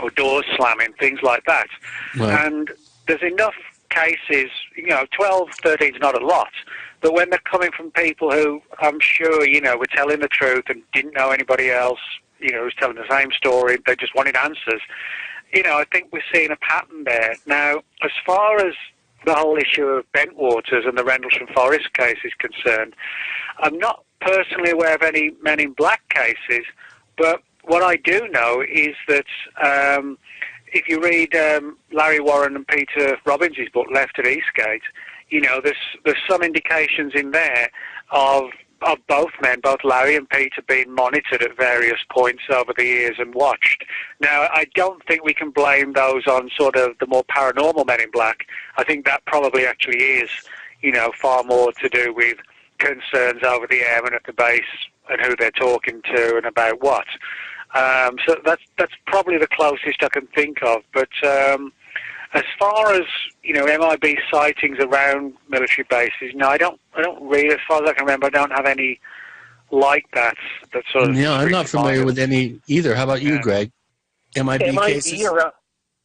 or doors slamming, things like that. Right. And there's enough cases, 12, 13 is not a lot, but when they're coming from people who I'm sure, were telling the truth and didn't know anybody else, who's telling the same story, they just wanted answers, I think we're seeing a pattern there. Now, as far as the whole issue of Bentwaters and the Rendlesham Forest case is concerned, I'm not personally aware of any Men in Black cases, but what I do know is that if you read Larry Warren and Peter Robbins' book, Left at Eastgate, there's some indications in there of both men, both Larry and Peter, being monitored at various points over the years and watched. Now, I don't think we can blame those on sort of the more paranormal Men in Black. I think that probably actually is, far more to do with concerns over the airmen at the base and who they're talking to and about what. So that's probably the closest I can think of. But as far as MIB sightings around military bases, no, I don't really. As far as I can remember, I don't have any like that. That sort of. Yeah, I'm not familiar with any either. How about you, Greg? MIB cases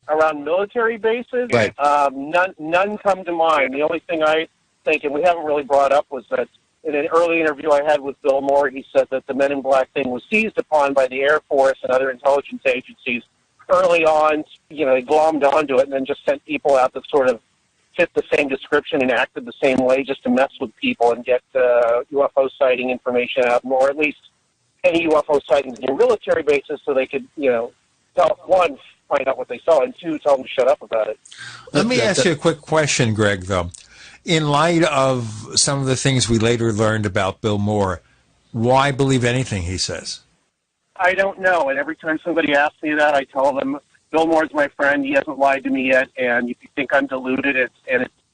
around military bases. Right. None come to mind. The only thing I think, and we haven't really brought up, was that in an early interview I had with Bill Moore, he said that the Men in Black thing was seized upon by the Air Force and other intelligence agencies early on. They glommed onto it and then just sent people out that sort of fit the same description and acted the same way just to mess with people and get UFO sighting information out, or at least any UFO sightings near military bases so they could, one, find out what they saw, and two, tell them to shut up about it. Let me ask you a quick question, Greg, though. In light of some of the things we later learned about Bill Moore, why believe anything he says? I don't know, and every time somebody asks me that, I tell them, Bill Moore's my friend, he hasn't lied to me yet, and if you think I'm deluded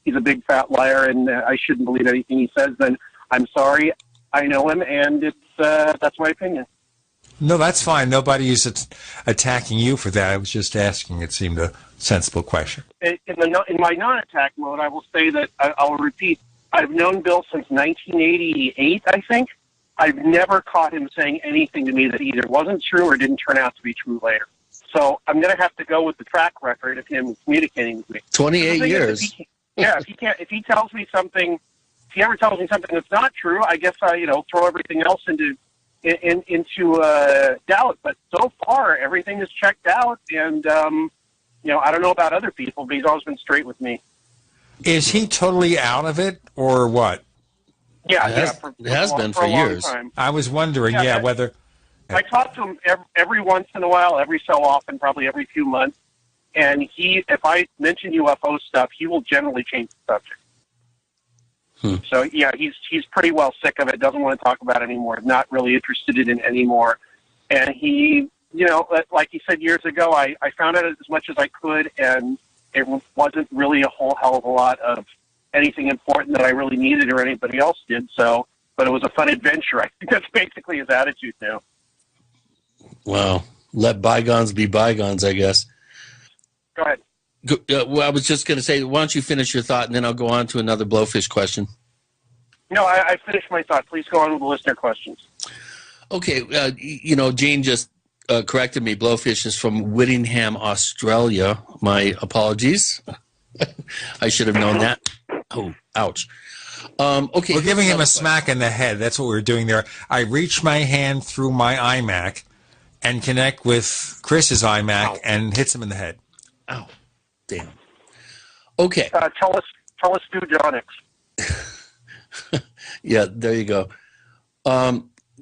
he's a big fat liar and I shouldn't believe anything he says, then I'm sorry, I know him, and that's my opinion. No, that's fine. Nobody is attacking you for that. I was just asking. It seemed a sensible question. In my non-attack mode, I will say that I'll repeat. I've known Bill since 1988, I think. I've never caught him saying anything to me that either wasn't true or didn't turn out to be true later. So I'm going to have to go with the track record of him communicating with me. 28 years. If he tells me something, if he ever tells me something that's not true, I guess I throw everything else into doubt. But so far, everything is checked out, and I don't know about other people, but he's always been straight with me. Is he totally out of it, or what? Yeah, it has been for years. I was wondering, whether I talk to him every once in a while, every so often, probably every few months, and if I mention UFO stuff, he will generally change the subject. So yeah, he's pretty well sick of it. Doesn't want to talk about it anymore. Not really interested in it anymore. And he, like he said years ago, I found out as much as I could, and it wasn't really a whole hell of a lot of anything important that I really needed or anybody else did. So, but it was a fun adventure. I think that's basically his attitude now. Wow, let bygones be bygones, I guess. Go ahead. Well, I was just going to say, why don't you finish your thought, and then I'll go on to another Blowfish question. No, I finished my thought. Please go on with the listener questions. Okay, Gene just corrected me. Blowfish is from Whittingham, Australia. My apologies. I should have known that. Oh, ouch. Okay, we're giving him a smack in the head. That's what we're doing there. I reach my hand through my iMac and connect with Chris's iMac and hits him in the head. Ow. Damn. Okay. Tell us Dudonics. Yeah, there you go.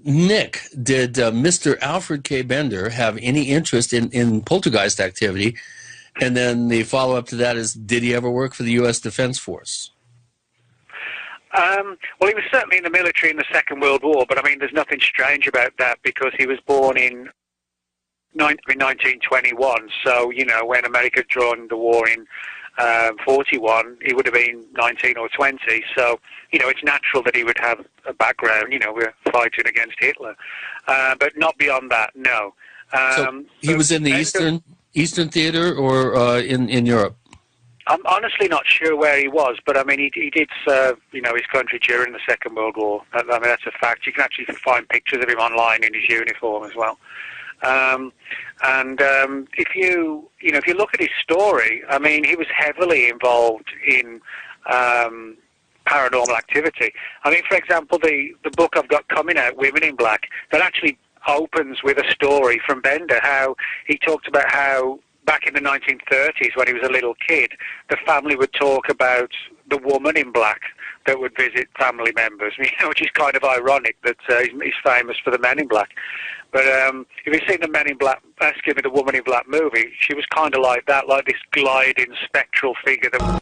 Nick, did Mr. Alfred K. Bender have any interest in poltergeist activity? And then the follow-up to that is, did he ever work for the U.S. Defense Force? Well, he was certainly in the military in the Second World War, but I mean, there's nothing strange about that because he was born in 1921. So, when America joined the war in 41, he would have been 19 or 20. So, it's natural that he would have a background. We're fighting against Hitler. But not beyond that, no. So he was in the Eastern Theater or in Europe? I'm honestly not sure where he was, but I mean, he did serve, his country during the Second World War. I mean, that's a fact. You can actually find pictures of him online in his uniform as well. If you look at his story, I mean, he was heavily involved in paranormal activity. I mean, for example, the book I've got coming out, Women in Black, that actually opens with a story from Bender, how he talked about how back in the 1930s, when he was a little kid, the family would talk about the woman in black that would visit family members, which is kind of ironic that he's famous for the Men in Black. But if you've seen the Men in Black, the Woman in Black movie, she was kind of like that, like this gliding spectral figure that would,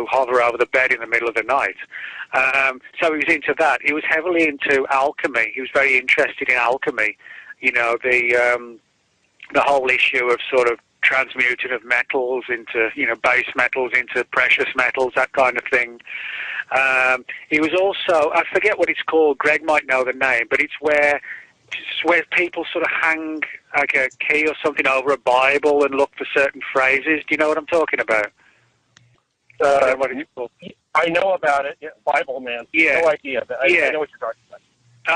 hover over the bed in the middle of the night. So he was into that. He was heavily into alchemy. He was very interested in alchemy. The whole issue of sort of transmuting of metals into, base metals into precious metals, that kind of thing. He was also, I forget what it's called, Greg might know the name, but it's where people sort of hang like a key or something over a Bible and look for certain phrases. Do you know what I'm talking about? What it's called? I know about it. Yeah, Bible man. Yeah. No idea. But I know what you're talking about.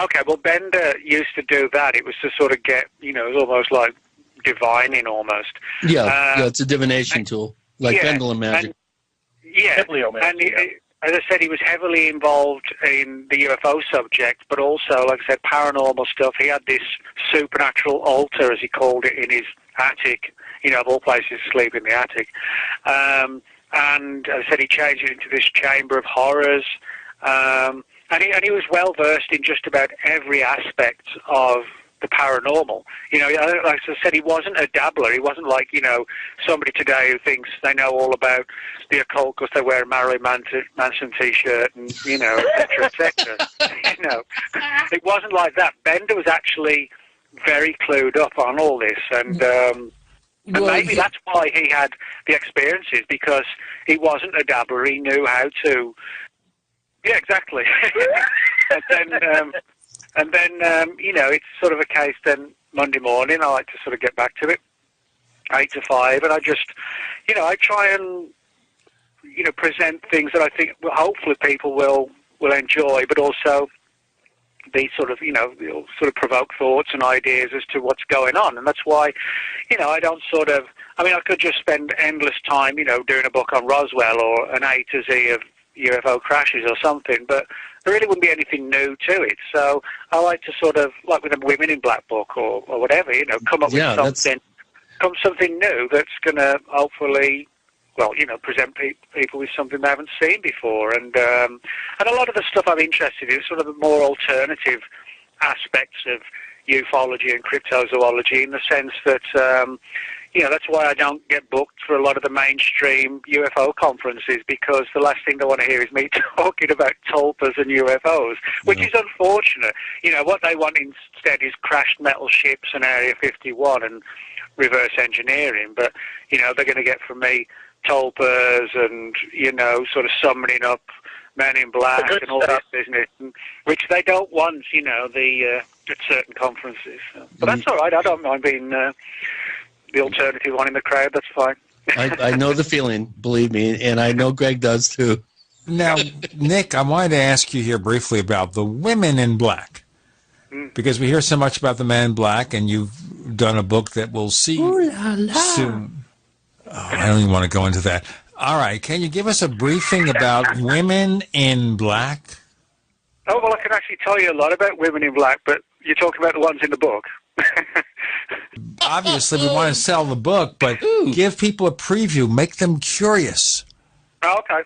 Okay, well, Bender used to do that. It was to sort of get, it was almost like divining almost. Yeah, it's a divination tool, like pendulum magic. As I said, he was heavily involved in the UFO subject, but also, like I said, paranormal stuff. He had this supernatural altar, as he called it, in his attic, of all places to sleep in the attic. And as I said, he changed it into this chamber of horrors. And he was well versed in just about every aspect of the paranormal. Like I said, he wasn't a dabbler. He wasn't like, somebody today who thinks they know all about the occult because they wear a Marilyn Manson T-shirt and, et cetera, et cetera. It wasn't like that. Bender was actually very clued up on all this, and maybe that's why he had the experiences, because he wasn't a dabbler. He knew how to... Yeah, exactly. And then, it's sort of a case then Monday morning, I like to sort of get back to it, 8 to 5, and I just, I try and, present things that I think, well, hopefully people will enjoy, but also be sort of, sort of provoke thoughts and ideas as to what's going on. And that's why, I don't sort of, I could just spend endless time, doing a book on Roswell or an A to Z of UFO crashes or something, but there really wouldn't be anything new to it. So I like to sort of, like with a Women in Black book or whatever, come up with something new that's going to hopefully, present people with something they haven't seen before. And a lot of the stuff I'm interested in is sort of the more alternative aspects of ufology and cryptozoology, in the sense that, that's why I don't get booked for a lot of the mainstream UFO conferences, because the last thing they want to hear is me talking about tulpas and UFOs, which is unfortunate. What they want instead is crashed metal ships and Area 51 and reverse engineering, but, they're going to get from me tulpas and, sort of summoning up Men in Black and all this business, which they don't want, at certain conferences. But that's all right. I don't mind being the alternative one in the crowd. That's fine. I know the feeling, believe me, and I know Greg does too. Now, Nick, I wanted to ask you here briefly about the Women in Black, because we hear so much about the Men in Black, and you've done a book that we'll see soon. Oh, I don't even want to go into that. All right, can you give us a briefing about Women in Black? Oh, well, I can actually tell you a lot about Women in Black, but you're talking about the ones in the book. Obviously, we want to sell the book, but give people a preview. Make them curious. Oh, okay.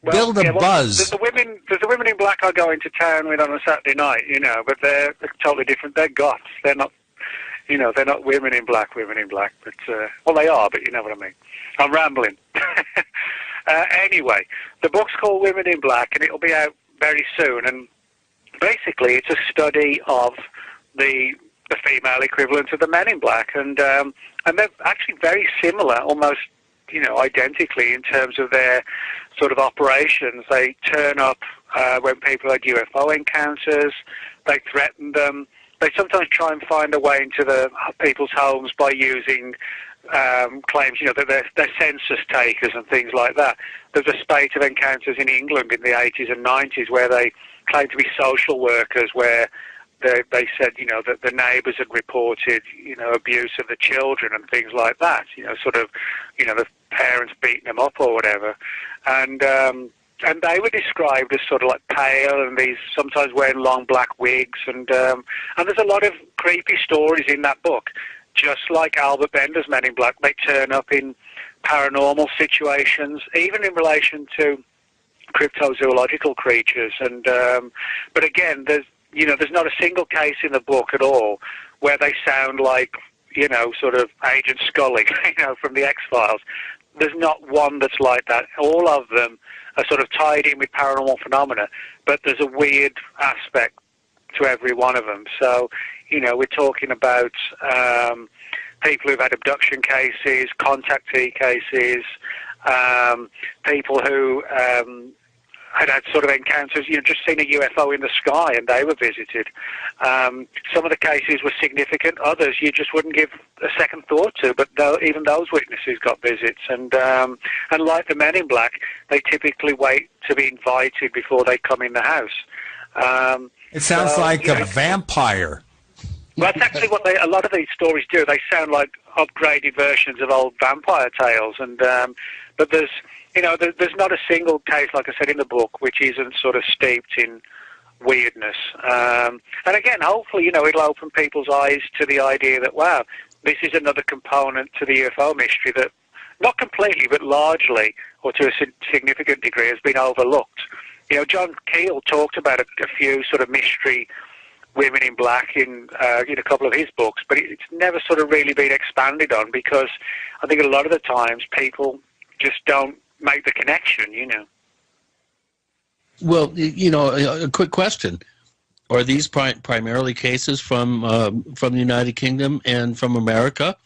Well, build a buzz. There's the women in black I go into town with on a Saturday night, but they're totally different. They're goths. They're not, they're not women in black. But well, they are, but you know what I mean. I'm rambling. Anyway, the book's called Women in Black, and it'll be out very soon. And basically, it's a study of the the female equivalent of the Men in Black, and they're actually very similar, almost identically in terms of their sort of operations. They turn up when people had UFO encounters. They threaten them. They sometimes try and find a way into the people's homes by using claims, that they're census takers and things like that. There's a spate of encounters in England in the 80s and 90s where they claimed to be social workers, where they said, that the neighbours had reported, abuse of the children and things like that, the parents beating them up or whatever. And they were described as sort of like pale, and these sometimes wearing long black wigs, and there's a lot of creepy stories in that book. Just like Albert Bender's Men in Black, they turn up in paranormal situations, even in relation to cryptozoological creatures. And but again, there's not a single case in the book at all where they sound like sort of Agent Scully, from the X-Files. There's not one that's like that. All of them are sort of tied in with paranormal phenomena, but there's a weird aspect to every one of them. So, we're talking about people who've had abduction cases, contactee cases, people who had sort of encounters, just seen a UFO in the sky and they were visited. Some of the cases were significant, others you just wouldn't give a second thought to, but even those witnesses got visits. And like the Men in Black, they typically wait to be invited before they come in the house. It sounds like a vampire. Well, that's actually what a lot of these stories do. They sound like upgraded versions of old vampire tales, and but there's not a single case, like I said in the book, which isn't sort of steeped in weirdness. And again, hopefully, it'll open people's eyes to the idea that, wow, this is another component to the UFO mystery that, not completely, but largely, or to a significant degree, has been overlooked. John Keel talked about a few sort of mystery women in black in a couple of his books, but it's never sort of really been expanded on, because I think a lot of the times people just don't make the connection, Well, a quick question. Are these primarily cases from the United Kingdom and from America?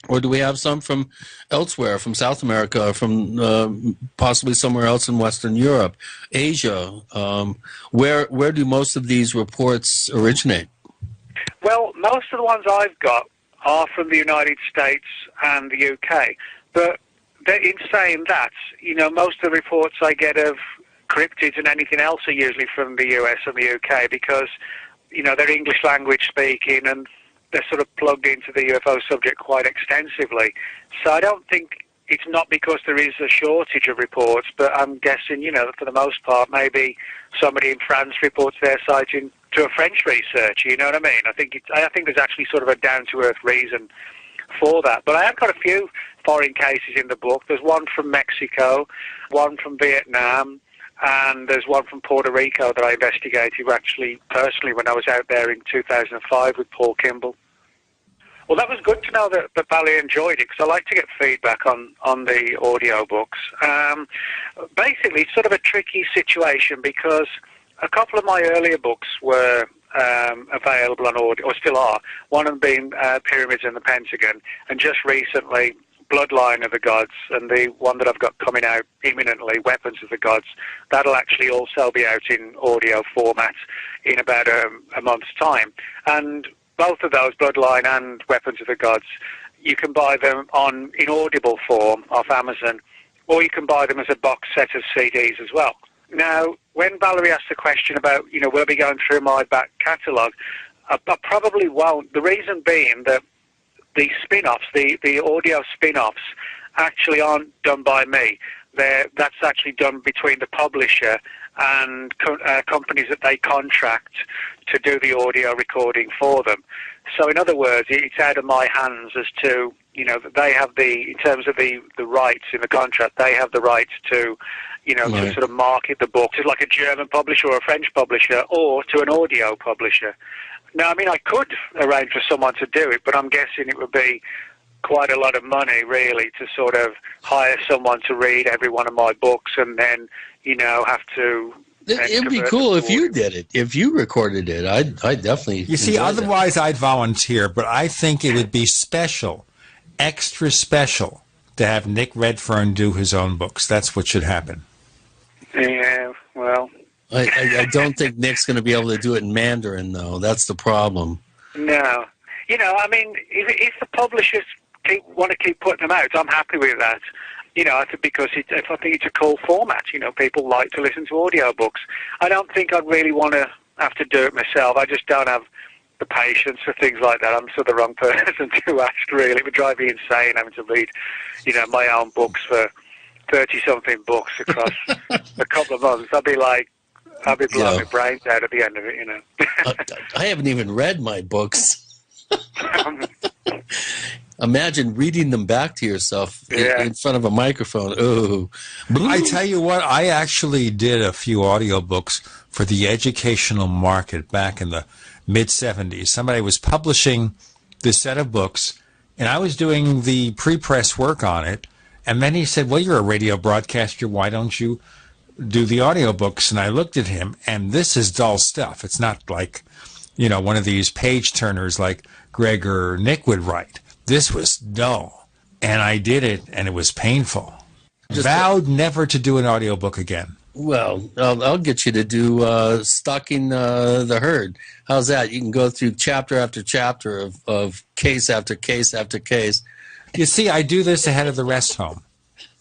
Or do we have some from elsewhere, from South America, from possibly somewhere else in Western Europe, Asia? Where do most of these reports originate? Well, most of the ones I've got are from the United States and the UK. But in saying that, most of the reports I get of cryptids and anything else are usually from the US and the UK, because, they're English language speaking and they're sort of plugged into the UFO subject quite extensively. So I don't think it's not because there is a shortage of reports, but I'm guessing, that for the most part, maybe somebody in France reports their sighting to a French researcher, you know what I mean? I think there's actually sort of a down-to-earth reason for that. But I have got a few foreign cases in the book. There's one from Mexico, one from Vietnam, and there's one from Puerto Rico that I investigated actually personally when I was out there in 2005 with Paul Kimball. Well, that was good to know that Bally enjoyed it, because I like to get feedback on the audio books. Basically, it's sort of a tricky situation, because a couple of my earlier books were available on audio, or still are, one of them being Pyramids and the Pentagon, and just recently Bloodline of the Gods, and the one that I've got coming out imminently, Weapons of the Gods, that'll actually also be out in audio format in about a month's time. And both of those, Bloodline and Weapons of the Gods, you can buy them in audible form off Amazon, or you can buy them as a box set of CDs as well. Now, when Valerie asked the question about, will I be going through my back catalogue, I probably won't. The reason being that the spin-offs, the audio spin-offs, actually aren't done by me. That's actually done between the publisher and companies that they contract to do the audio recording for them. So in other words, it's out of my hands as to, they have in terms of the rights in the contract, they have the rights to, to sort of market the book to like a German publisher or a French publisher, or to an audio publisher. Now, I mean, I could arrange for someone to do it, but I'm guessing it would be quite a lot of money, really, to sort of hire someone to read every one of my books and then, have to, It'd be cool if you did it. If you recorded it, I'd definitely. You see, otherwise I'd volunteer, but I think it would be special, extra special, to have Nick Redfern do his own books. That's what should happen. Yeah, well. I don't think Nick's going to be able to do it in Mandarin, though. That's the problem. No. I mean, if the publishers want to keep putting them out, I'm happy with that. I think because I think it's a cool format. People like to listen to audiobooks. I don't think I'd really want to have to do it myself. I just don't have the patience for things like that. I'm sort of the wrong person to ask, really. It would drive me insane having to read, my own books for 30-something books across a couple of months. I'd be blowing my brains out at the end of it, I haven't even read my books. Imagine reading them back to yourself in front of a microphone. Oh, I tell you what, I actually did a few audiobooks for the educational market back in the mid-'70s. Somebody was publishing this set of books, and I was doing the pre-press work on it. And then he said, well, you're a radio broadcaster. Why don't you do the audiobooks? And I looked at him, and this is dull stuff. It's not like, one of these page turners like Greg or Nick would write. This was dull, and I did it, and it was painful. Vowed never to do an audiobook again. Well, I'll get you to do Stalking the Herd. How's that? You can go through chapter after chapter of case after case after case. You see, I do this ahead of the rest home.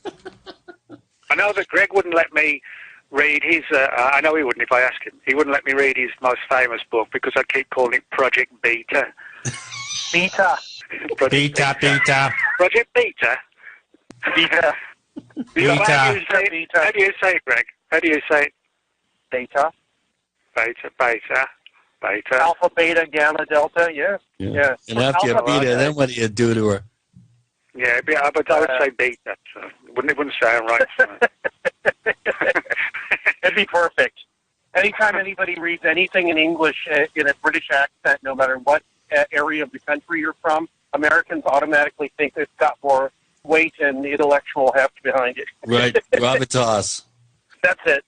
I know that Greg wouldn't let me read his... I know he wouldn't if I asked him. He wouldn't let me read his most famous book because I keep calling it Project Beta. Beta. Beta. Project Beta. Beta. Beta. How do you say it, Greg? How do you say it? Beta. Beta. Alpha, beta, gamma, delta, yeah. And after you beat her, then what do you do to her? Yeah, but I would say beta. So it wouldn't sound right. It'd be perfect. Anytime anybody reads anything in English in a British accent, no matter what area of the country you're from, Americans automatically think it's got more weight and intellectual heft behind it. Right, gravitas. That's it.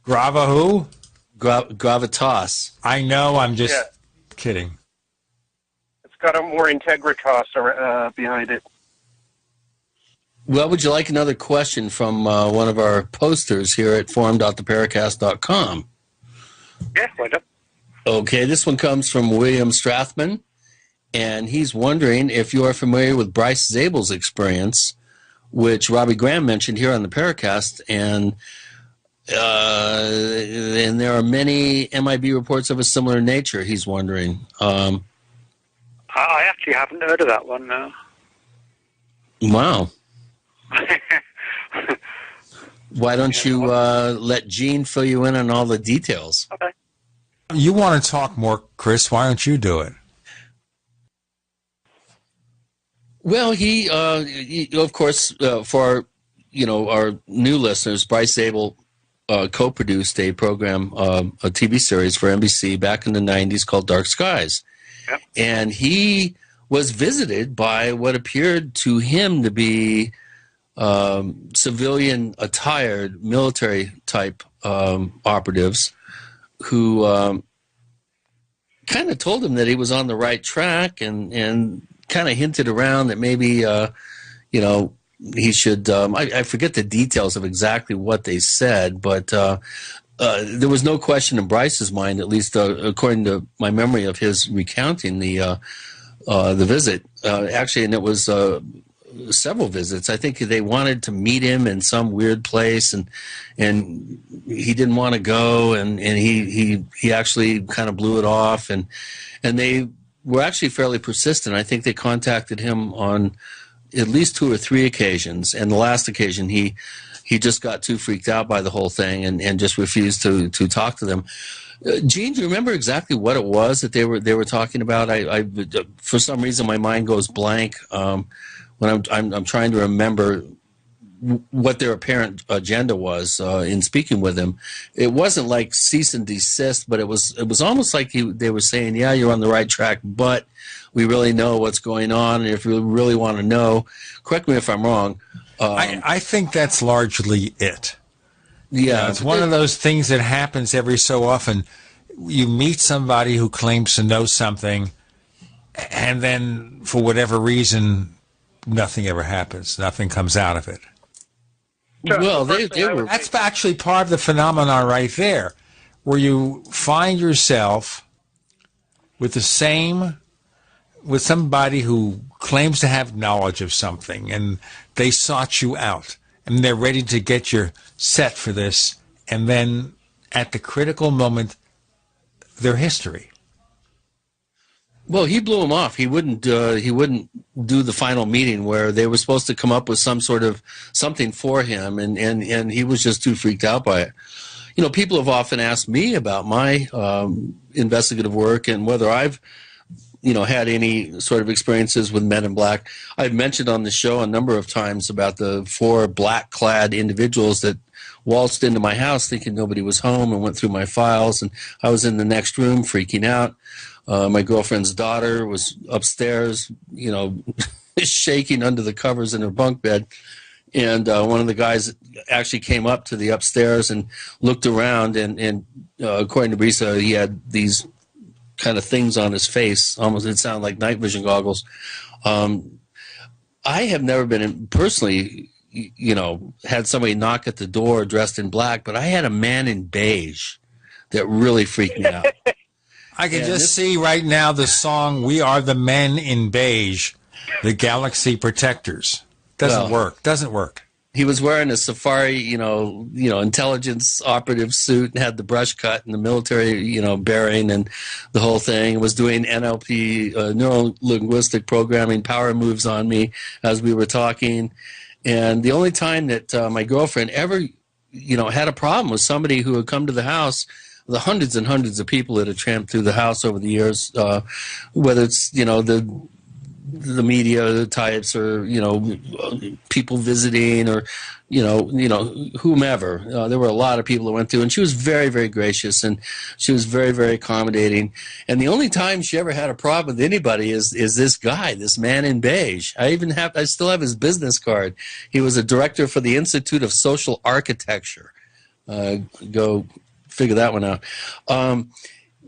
Grava who? Gravitas. I know, I'm just kidding. It's got a more integritas behind it. Well, would you like another question from one of our posters here at forum.theparacast.com? Yeah, why not? Okay, this one comes from William Strathman, and he's wondering if you are familiar with Bryce Zabel's experience, which Robbie Graham mentioned here on the Paracast, and there are many MIB reports of a similar nature, he's wondering. I actually haven't heard of that one, no. Wow. Why don't you let Gene fill you in on all the details? Okay. You want to talk more, Chris? Why don't you do it? Well, he of course, for our new listeners, Bryce Zabel co-produced a program, a TV series for NBC back in the 90s called Dark Skies. Yep. And he was visited by what appeared to him to be civilian-attired, military-type operatives who kind of told him that he was on the right track and kind of hinted around that maybe, he should, I forget the details of exactly what they said, but there was no question in Bryce's mind, at least according to my memory of his recounting the visit. Actually, and it was several visits. I think they wanted to meet him in some weird place, and he didn't want to go, and he actually kind of blew it off, and they were actually fairly persistent. I think they contacted him on at least 2 or 3 occasions, and the last occasion he just got too freaked out by the whole thing and just refused to talk to them. Gene, do you remember exactly what it was that they were talking about? I for some reason my mind goes blank when I'm trying to remember what their apparent agenda was in speaking with him. It wasn't like cease and desist, but it was almost like they were saying, yeah, you're on the right track, but we really know what's going on, and if you really want to know, correct me if I'm wrong. I think that's largely it. Yeah, it's one of those things that happens every so often. You meet somebody who claims to know something, and then for whatever reason, nothing ever happens. Nothing comes out of it. Well, they were. That's actually part of the phenomenon right there, where you find yourself with somebody who claims to have knowledge of something, and they sought you out, and they're ready to get your set for this, and then at the critical moment, their history. Well, he blew him off. He wouldn't do the final meeting where they were supposed to come up with some sort of something for him, and he was just too freaked out by it. You know, people have often asked me about my investigative work and whether I've, had any sort of experiences with Men in Black. I've mentioned on the show a number of times about the 4 black-clad individuals that waltzed into my house thinking nobody was home and went through my files, and I was in the next room freaking out. My girlfriend's daughter was upstairs, shaking under the covers in her bunk bed. And one of the guys actually came up to the upstairs and looked around, and according to Brisa, he had these kind of things on his face. Almost, it sounded like night vision goggles. I have never been personally, had somebody knock at the door dressed in black, but I had a man in beige that really freaked me out. I can just see right now the song "We Are the Men in Beige," the Galaxy Protectors. Doesn't work. He was wearing a safari, intelligence operative suit and had the brush cut and the military, bearing and the whole thing. Was doing NLP, neuro-linguistic programming, power moves on me as we were talking. And the only time that my girlfriend ever, had a problem was somebody who had come to the house, the hundreds and hundreds of people that had tramped through the house over the years, whether it's, the media types or, people visiting or, whomever. There were a lot of people that went through, and she was very, very gracious, and she was very, very accommodating. And the only time she ever had a problem with anybody is this guy, this man in beige. I still have his business card. He was a director for the Institute of Social Architecture. Go figure that one out.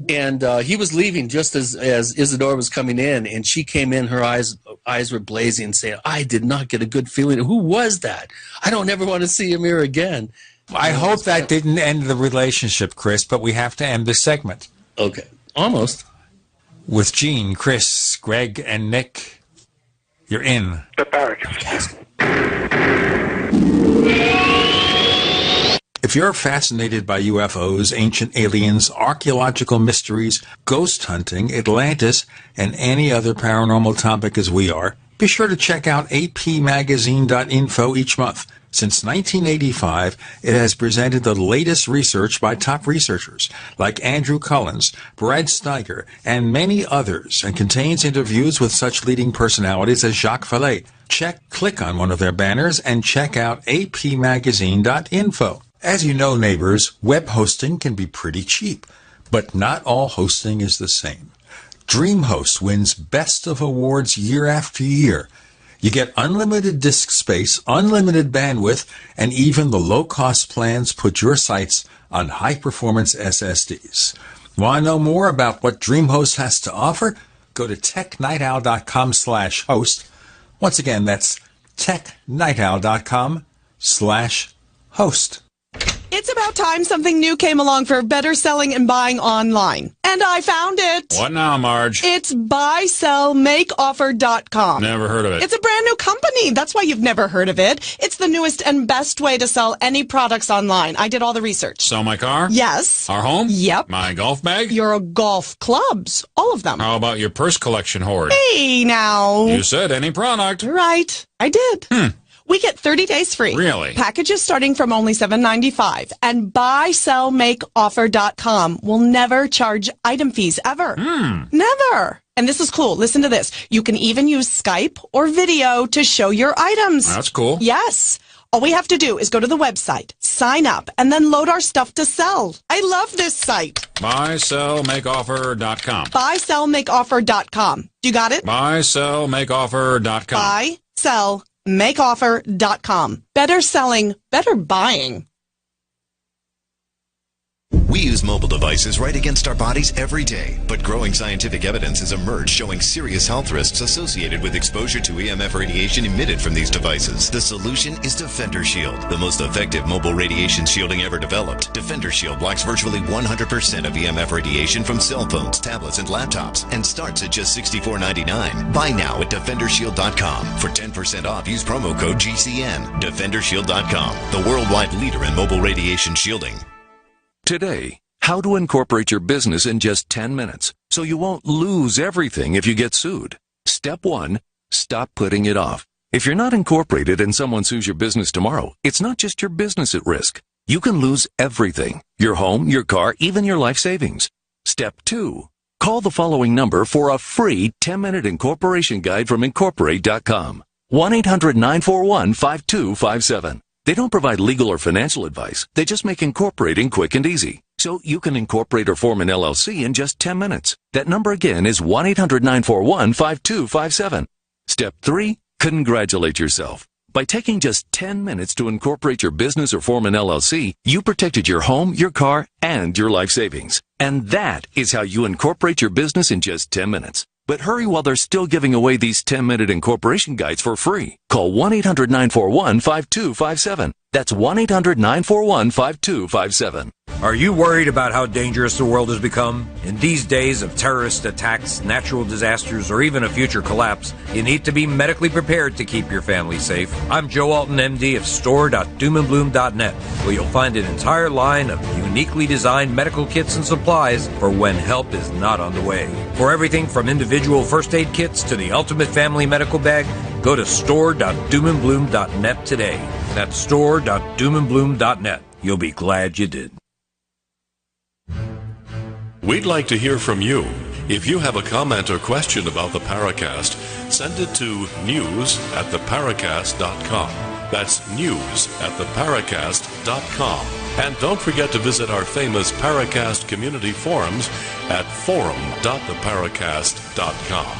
And he was leaving just as Isadora was coming in, and she came in, her eyes were blazing, saying, "I did not get a good feeling. Who was that? I don't ever want to see him here again." I hope that didn't end the relationship, Chris, but we have to end this segment. Okay. Almost. With Gene, Chris, Greg, and Nick, you're in the barrack. If you're fascinated by UFOs, ancient aliens, archaeological mysteries, ghost hunting, Atlantis, and any other paranormal topic as we are, be sure to check out apmagazine.info each month. Since 1985, it has presented the latest research by top researchers like Andrew Collins, Brad Steiger, and many others, and contains interviews with such leading personalities as Jacques Vallée. Click on one of their banners and check out apmagazine.info. As you know, neighbors, web hosting can be pretty cheap, but not all hosting is the same. DreamHost wins Best of Awards year after year. You get unlimited disk space, unlimited bandwidth, and even the low-cost plans put your sites on high-performance SSDs. Want to know more about what DreamHost has to offer? Go to technightowl.com/host. Once again, that's technightowl.com/host. It's about time something new came along for better selling and buying online. And I found it. What now, Marge? It's buysellmakeoffer.com. Never heard of it. It's a brand new company. That's why you've never heard of it. It's the newest and best way to sell any products online. I did all the research. Sell my car? Yes. Our home? Yep. My golf bag? Your golf clubs. All of them. How about your purse collection hoard? Hey, now. You said any product. Right. I did. We get 30 days free. Really? Packages starting from only $7.95. And buysellmakeoffer.com will never charge item fees ever. Never. And this is cool. Listen to this. You can even use Skype or video to show your items. That's cool. Yes. All we have to do is go to the website, sign up, and then load our stuff to sell. I love this site. Buysellmakeoffer.com. Buysellmakeoffer.com. You got it? Buysellmakeoffer.com. Buysellmakeoffer.com. Better selling, better buying. We use mobile devices right against our bodies every day, but growing scientific evidence has emerged showing serious health risks associated with exposure to EMF radiation emitted from these devices. The solution is Defender Shield, the most effective mobile radiation shielding ever developed. Defender Shield blocks virtually 100% of EMF radiation from cell phones, tablets, and laptops, and starts at just $64.99. Buy now at DefenderShield.com. For 10% off, use promo code GCN. DefenderShield.com, the worldwide leader in mobile radiation shielding. Today, how to incorporate your business in just 10 minutes so you won't lose everything if you get sued. Step 1, stop putting it off. If you're not incorporated and someone sues your business tomorrow, it's not just your business at risk. You can lose everything: your home, your car, even your life savings. Step 2, call the following number for a free 10-minute incorporation guide from Incorporate.com. 1-800-941-5257. They don't provide legal or financial advice. They just make incorporating quick and easy. So you can incorporate or form an LLC in just 10 minutes. That number again is 1-800-941-5257. Step 3, congratulate yourself. By taking just 10 minutes to incorporate your business or form an LLC, you protected your home, your car, and your life savings. And that is how you incorporate your business in just 10 minutes. But hurry while they're still giving away these 10-minute incorporation guides for free. Call 1-800-941-5257. That's 1-800-941-5257. Are you worried about how dangerous the world has become? In these days of terrorist attacks, natural disasters, or even a future collapse, you need to be medically prepared to keep your family safe. I'm Joe Alton, MD of store.doomandbloom.net, where you'll find an entire line of uniquely designed medical kits and supplies for when help is not on the way. For everything from individual first aid kits to the ultimate family medical bag, go to store.doomandbloom.net today. That's store.doomandbloom.net. You'll be glad you did. We'd like to hear from you. If you have a comment or question about the Paracast, send it to news@theparacast.com. That's news@theparacast.com. And don't forget to visit our famous Paracast community forums at forum.theparacast.com.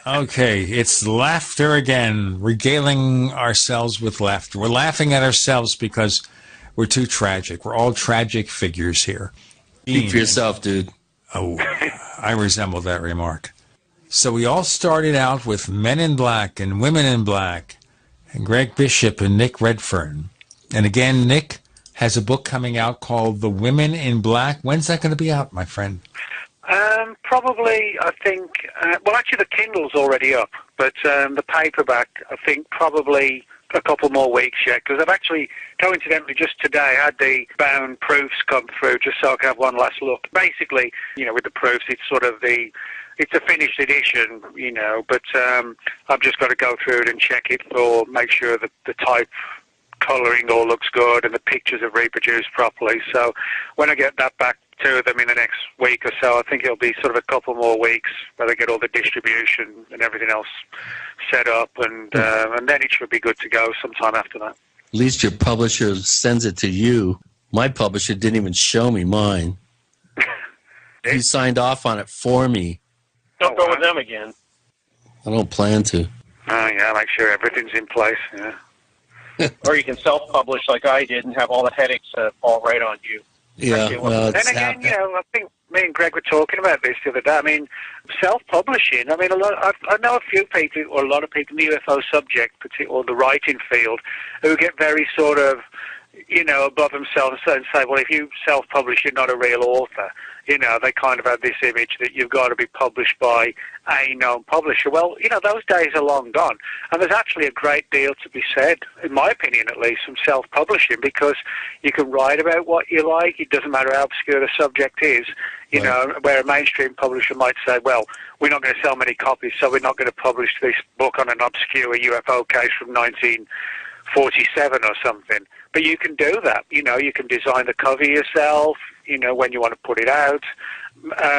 Okay, it's laughter again, regaling ourselves with laughter. We're laughing at ourselves because we're too tragic. We're all tragic figures here. Speak for yourself, dude. Oh, I resemble that remark. So we all started out with Men in Black and Women in Black and Greg Bishop and Nick Redfern. And again, Nick has a book coming out called The Women in Black. When's that going to be out, my friend? Probably, I think, well, actually the Kindle's already up, but the paperback, I think probably a couple more weeks yet, because I've actually, coincidentally, just today had the bound proofs come through, just so I can have one last look. Basically, with the proofs, it's sort of it's a finished edition, but I've just got to go through it and check it for, make sure that the type colouring all looks good and the pictures are reproduced properly. So when I get that back to them in the next week or so, I think it'll be sort of a couple more weeks where they get all the distribution and everything else set up, and then it should be good to go sometime after that. At least your publisher sends it to you. My publisher didn't even show me mine. He signed off on it for me. Don't go with them again. I don't plan to. Oh, yeah, make sure everything's in place, yeah. Or you can self-publish like I did and have all the headaches fall right on you. Yeah, well, then again, I think me and Greg were talking about this the other day. I mean, self-publishing. I mean, I know a few people, or a lot of people in the UFO subject, or the writing field, who get very sort of, above themselves and say, well, if you self-publish, you're not a real author. They kind of have this image that you've got to be published by a known publisher. Well, those days are long gone. And there's actually a great deal to be said, in my opinion at least, from self-publishing, because you can write about what you like. It doesn't matter how obscure the subject is, where a mainstream publisher might say, well, we're not going to sell many copies, so we're not going to publish this book on an obscure UFO case from 1947 or something. But you can do that. You can design the cover yourself, when you want to put it out.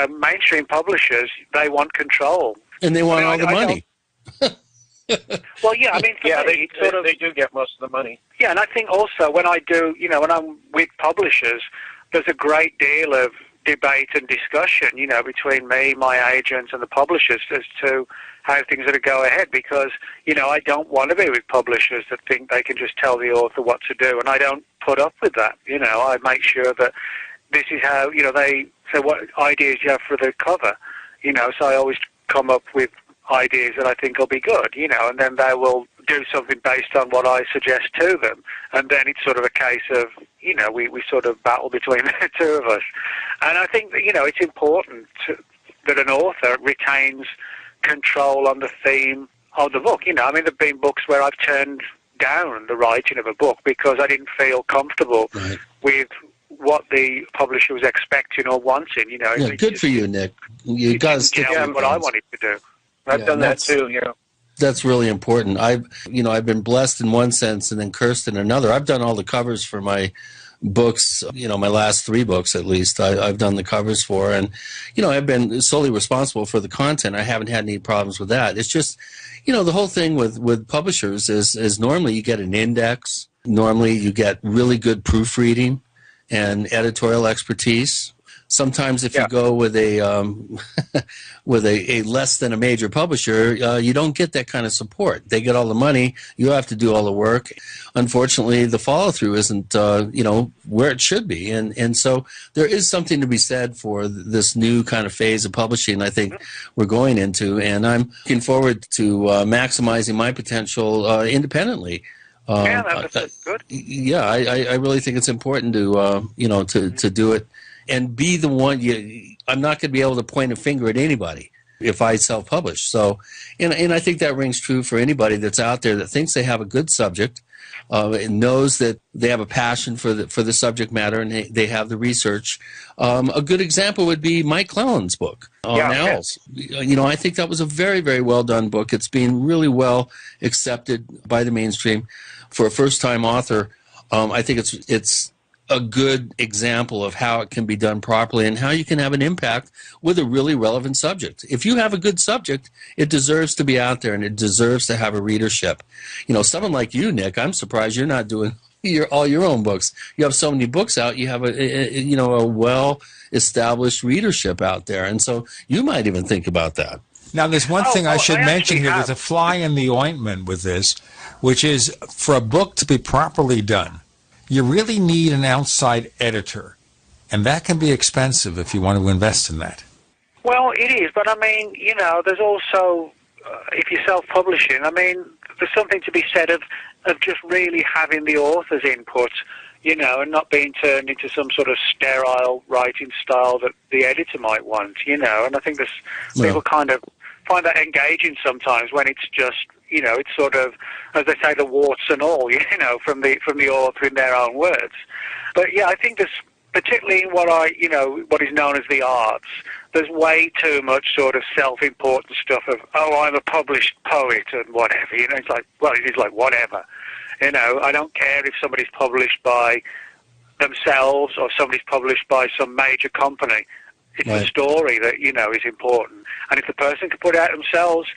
Mainstream publishers, they want control. And they want all the money. Well, yeah, I mean, they do get most of the money. Yeah, and I think also when I do, when I'm with publishers, there's a great deal of debate and discussion, between me, my agents, and the publishers as to how things are to go ahead, because, I don't want to be with publishers that think they can just tell the author what to do, and I don't put up with that. I make sure that this is how, they say, what ideas do you have for the cover? So I always come up with ideas that I think will be good, and then they will do something based on what I suggest to them. And then it's sort of a case of, we sort of battle between the two of us. And I think that, it's important that an author retains control on the theme of the book. There have been books where I've turned down the writing of a book because I didn't feel comfortable with what the publisher was expecting or wanting. Yeah, good for you, Nick. You got to stick to what I wanted to do. I've done that too, That's really important. I've been blessed in one sense and then cursed in another. I've done all the covers for my books, my last 3 books at least. I've done the covers for, and I've been solely responsible for the content. I haven't had any problems with that. It's just, the whole thing with publishers is normally you get an index. Normally you get really good proofreading and editorial expertise. Sometimes if you go with a with a less than a major publisher, you don't get that kind of support. They get all the money. You have to do all the work. Unfortunately, the follow-through isn't, where it should be. And so there is something to be said for this new kind of phase of publishing I think we're going into. And I'm looking forward to maximizing my potential independently. That's good. Yeah, I really think it's important to, to do it. And be the one. I'm not going to be able to point a finger at anybody if I self-publish. So, and I think that rings true for anybody that's out there that thinks they have a good subject, and knows that they have a passion for the subject matter, and they have the research. A good example would be Mike Clelland's book on owls. I think that was a very, very well done book. It's being really well accepted by the mainstream for a first-time author. I think it's a good example of how it can be done properly and how you can have an impact with a really relevant subject. If you have a good subject, it deserves to be out there and it deserves to have a readership. Someone like you, Nick, I'm surprised you're not doing all your own books. You have so many books out. You have a well-established readership out there. And so you might even think about that. Now, there's one thing I should mention here. There's a fly in the ointment with this, which is for a book to be properly done, you really need an outside editor, and that can be expensive if you want to invest in that. Well, it is, but there's also, if you're self-publishing, there's something to be said of just really having the author's input, and not being turned into some sort of sterile writing style that the editor might want, and I think people kind of find that engaging sometimes when it's just, it's sort of, as they say, the warts and all, from the author in their own words. But yeah, I think there's, particularly in what is known as the arts, there's way too much sort of self-important stuff of, I'm a published poet and whatever. It's like, well, it is like whatever. I don't care if somebody's published by themselves or somebody's published by some major company. It's the story that, is important. And if the person can put it out themselves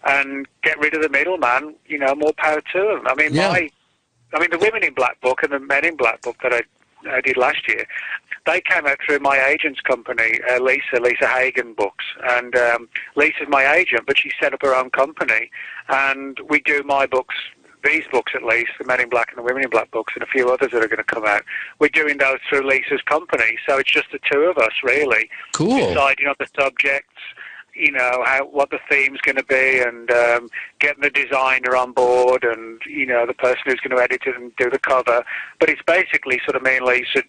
and get rid of the middleman, more power to them. The Women in Black book and the Men in Black book that I did last year, they came out through my agent's company, Lisa Hagen Books. And Lisa's my agent, but she set up her own company. And we do my books, these books at least, the Men in Black and the Women in Black books, and a few others that are going to come out. We're doing those through Lisa's company. So it's just the two of us, really. Cool. Deciding on the subjects, what the theme's going to be, and getting the designer on board, and the person who's going to edit it and do the cover. But it's basically sort of me and Lisa,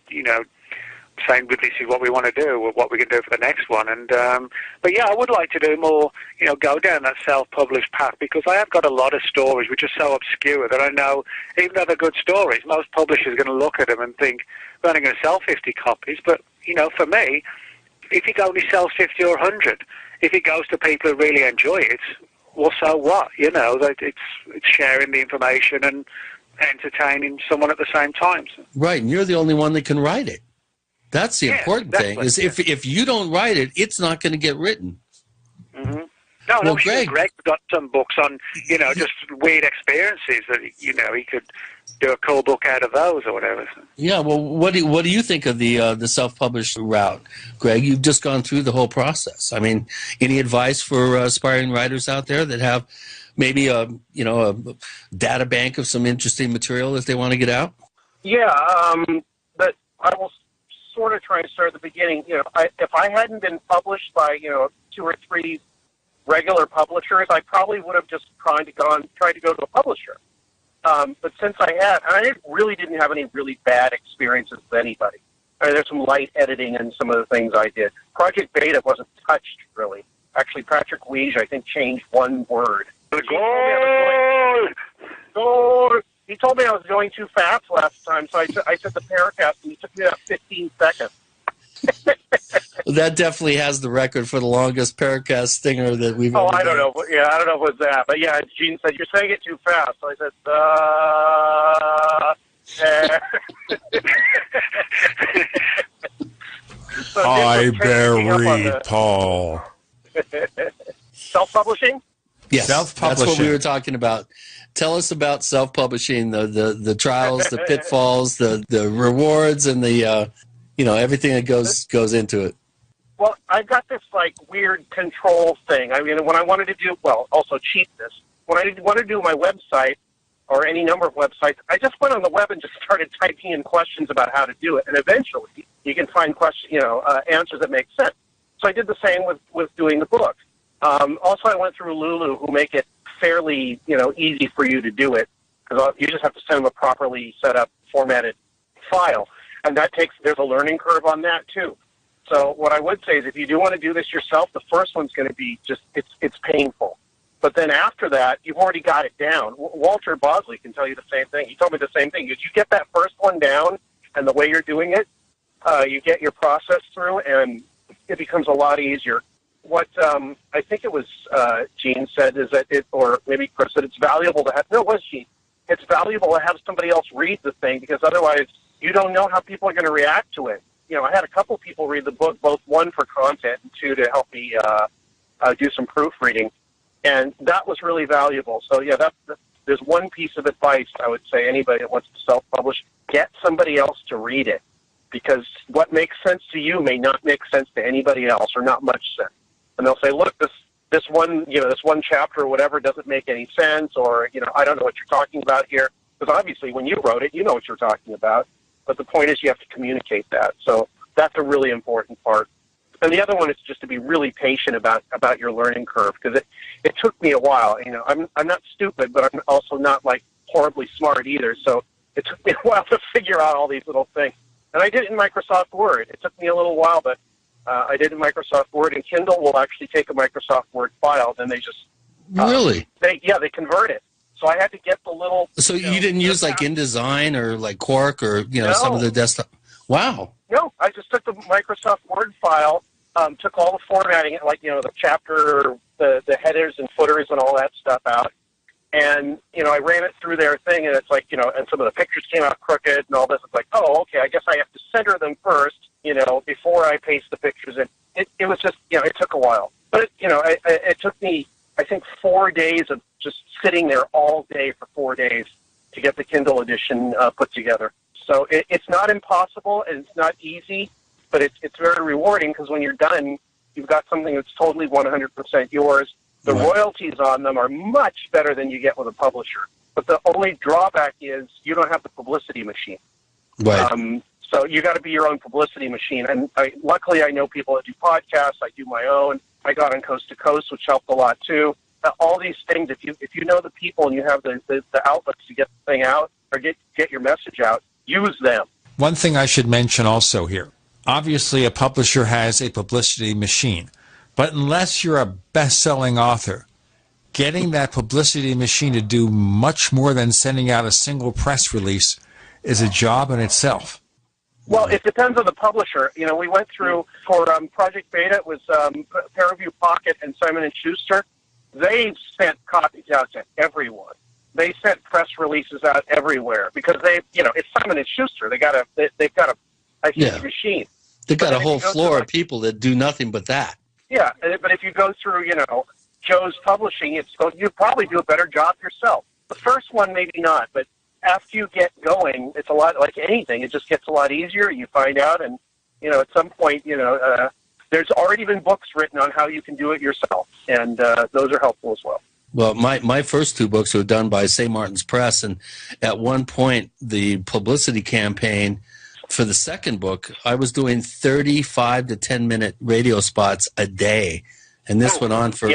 saying, well, this is what we want to do, or what we can do for the next one. And but yeah, I would like to do more, go down that self-published path, because I have got a lot of stories which are so obscure that I know, even though they're good stories, most publishers are going to look at them and think, we're only going to sell 50 copies. But for me, if it only sells 50 or 100, if it goes to people who really enjoy it, well, so what? It's sharing the information and entertaining someone at the same time. Right, and you're the only one that can write it. That's the important thing, is if you don't write it, it's not going to get written. Mm-hmm. No, well, Greg's got some books on, just weird experiences that, he could do a cool book out of those or whatever. Yeah, well, what do you think of the self-published route, Greg? You've just gone through the whole process. I mean, any advice for aspiring writers out there that have maybe a data bank of some interesting material that they want to get out? Yeah, but I will sort of try and start at the beginning. If I hadn't been published by 2 or 3 regular publishers, I probably would have just tried to go to a publisher. But since I really didn't have any really bad experiences with anybody. I mean, there's some light editing in some of the things I did. Project Beta wasn't touched, really. Actually, Patrick Weege, I think, changed one word. He told me I was going too fast last time, so I said the Paracast, and it took me about 15 seconds. That definitely has the record for the longest Paracast stinger that we've ever done. I don't know. Yeah, I don't know if it was that. But yeah, Gene said, "You're saying it too fast." So I said, So I bear read, Paul. Self-publishing? Yes, self-publishing. That's what we were talking about. Tell us about self-publishing, the trials, the pitfalls, the rewards, and the everything that goes into it. Well, I've got this weird control thing. I mean, when I wanted to do also cheapness. When I wanted to do my website or any number of websites, I just went on the web and just started typing in questions about how to do it, and eventually you can find answers that make sense. So I did the same with doing the book. Also, I went through Lulu, who make it fairly easy for you to do it, because you just have to send them a properly set up, formatted file, and there's a learning curve on that too. So what I would say is, if you do want to do this yourself, the first one's going to be it's painful. But then after that, you've already got it down. Walter Bosley can tell you the same thing. He told me the same thing. You get that first one down, and the way you're doing it, you get your process through, and it becomes a lot easier. What I think it was Gene said is that or maybe Chris said, it's valuable to have. No, it was Gene. It's valuable to have somebody else read the thing, because otherwise you don't know how people are going to react to it. I had a couple people read the book, both one for content and 2 to help me do some proofreading, and that was really valuable. So yeah, there's one piece of advice I would say anybody that wants to self-publish: get somebody else to read it, because what makes sense to you may not make sense to anybody else, or not much sense. And they'll say, look, this one chapter or whatever doesn't make any sense, or I don't know what you're talking about here. Because obviously, when you wrote it, you know what you're talking about. But the point is, you have to communicate that. So that's a really important part. And the other one is just to be really patient about your learning curve, because it took me a while. I'm not stupid, but I'm also not horribly smart either. So it took me a while to figure out all these little things. And I did it in Microsoft Word. It took me a little while, but I did in Microsoft Word, and Kindle will actually take a Microsoft Word file, then they just really they convert it. So I had to get the little. So you didn't use InDesign or Quark or some of the desktop. Wow. No, I just took the Microsoft Word file, took all the formatting, the chapter, the headers and footers and all that stuff out, and I ran it through their thing, and it's and some of the pictures came out crooked and all this. It's okay, I guess I have to center them first, before I paste the pictures in. It was just, it took a while, but it took me, I think, 4 days of just sitting there all day for 4 days to get the Kindle edition put together. So it's not impossible, and it's not easy, but it's very rewarding, because when you're done, you've got something that's totally 100% yours. The royalties on them are much better than you get with a publisher. But the only drawback is you don't have the publicity machine. Right. So you got to be your own publicity machine. And luckily, I know people that do podcasts. I do my own. I got on Coast to Coast, which helped a lot too. All these things, if you know the people and you have the outlets to get the thing out or get your message out, use them. One thing I should mention also here. Obviously, a publisher has a publicity machine. But unless you're a best-selling author, getting that publicity machine to do much more than sending out a single press release is a job in itself. Well, it depends on the publisher. We went through, for Project Beta, it was Paraview Pocket and Simon & Schuster. They sent copies out to everyone. They sent press releases out everywhere, because it's Simon & Schuster. They've got a huge machine. They've got a whole floor of people that do nothing but that. Yeah, but if you go through, Joe's Publishing, you'd probably do a better job yourself. The first one, maybe not, but after you get going, it's a lot like anything. It just gets a lot easier. You find out, and at some point, there's already been books written on how you can do it yourself, and those are helpful as well. Well, my first two books were done by St. Martin's Press, and at one point, the publicity campaign for the second book, I was doing 35 to 10-minute radio spots a day, and this went on for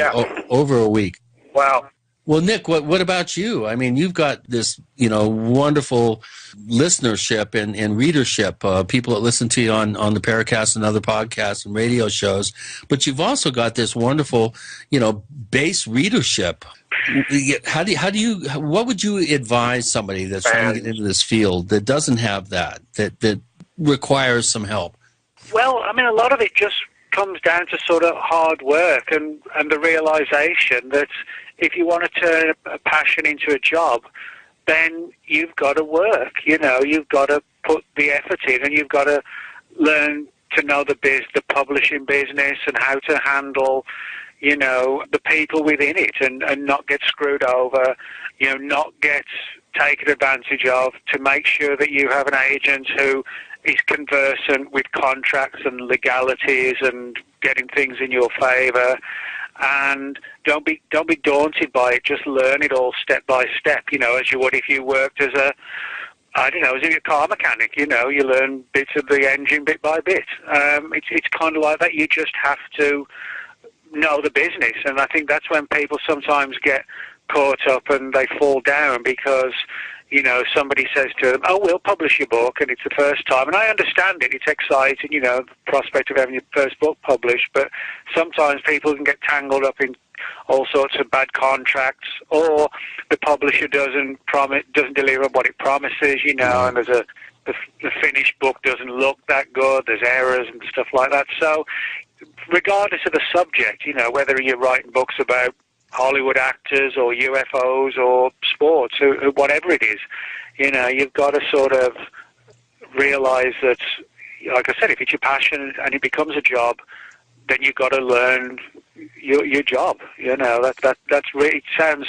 over a week. Wow. Well, Nick, what about you? I mean, you've got this, wonderful listenership and readership, people that listen to you on the Paracast and other podcasts and radio shows, but you've also got this wonderful, base readership. What would you advise somebody that's trying to get into this field that doesn't have that requires some help? Well, I mean, a lot of it just comes down to sort of hard work and the realization that if you want to turn a passion into a job, then you've got to work. You've got to put the effort in, and you've got to learn to know the publishing business and how to handle, the people within it and not get screwed over, not get taken advantage of, to make sure that you have an agent who is conversant with contracts and legalities and getting things in your favor. And don't be daunted by it. Just learn it all step by step, as you would if you worked as a car mechanic. You learn bits of the engine bit by bit. It's kind of like that. You just have to know the business, and I think that's when people sometimes get caught up and they fall down because somebody says to them, "Oh, we'll publish your book," and it's the first time. And I understand it; it's exciting, the prospect of having your first book published. But sometimes people can get tangled up in all sorts of bad contracts, or the publisher doesn't deliver what it promises, and the finished book doesn't look that good. There's errors and stuff like that. So, regardless of the subject, whether you're writing books about Hollywood actors or UFOs or sports, or whatever it is, you've got to sort of realize that, like I said, if it's your passion and it becomes a job, then you've got to learn your job. That's really, it sounds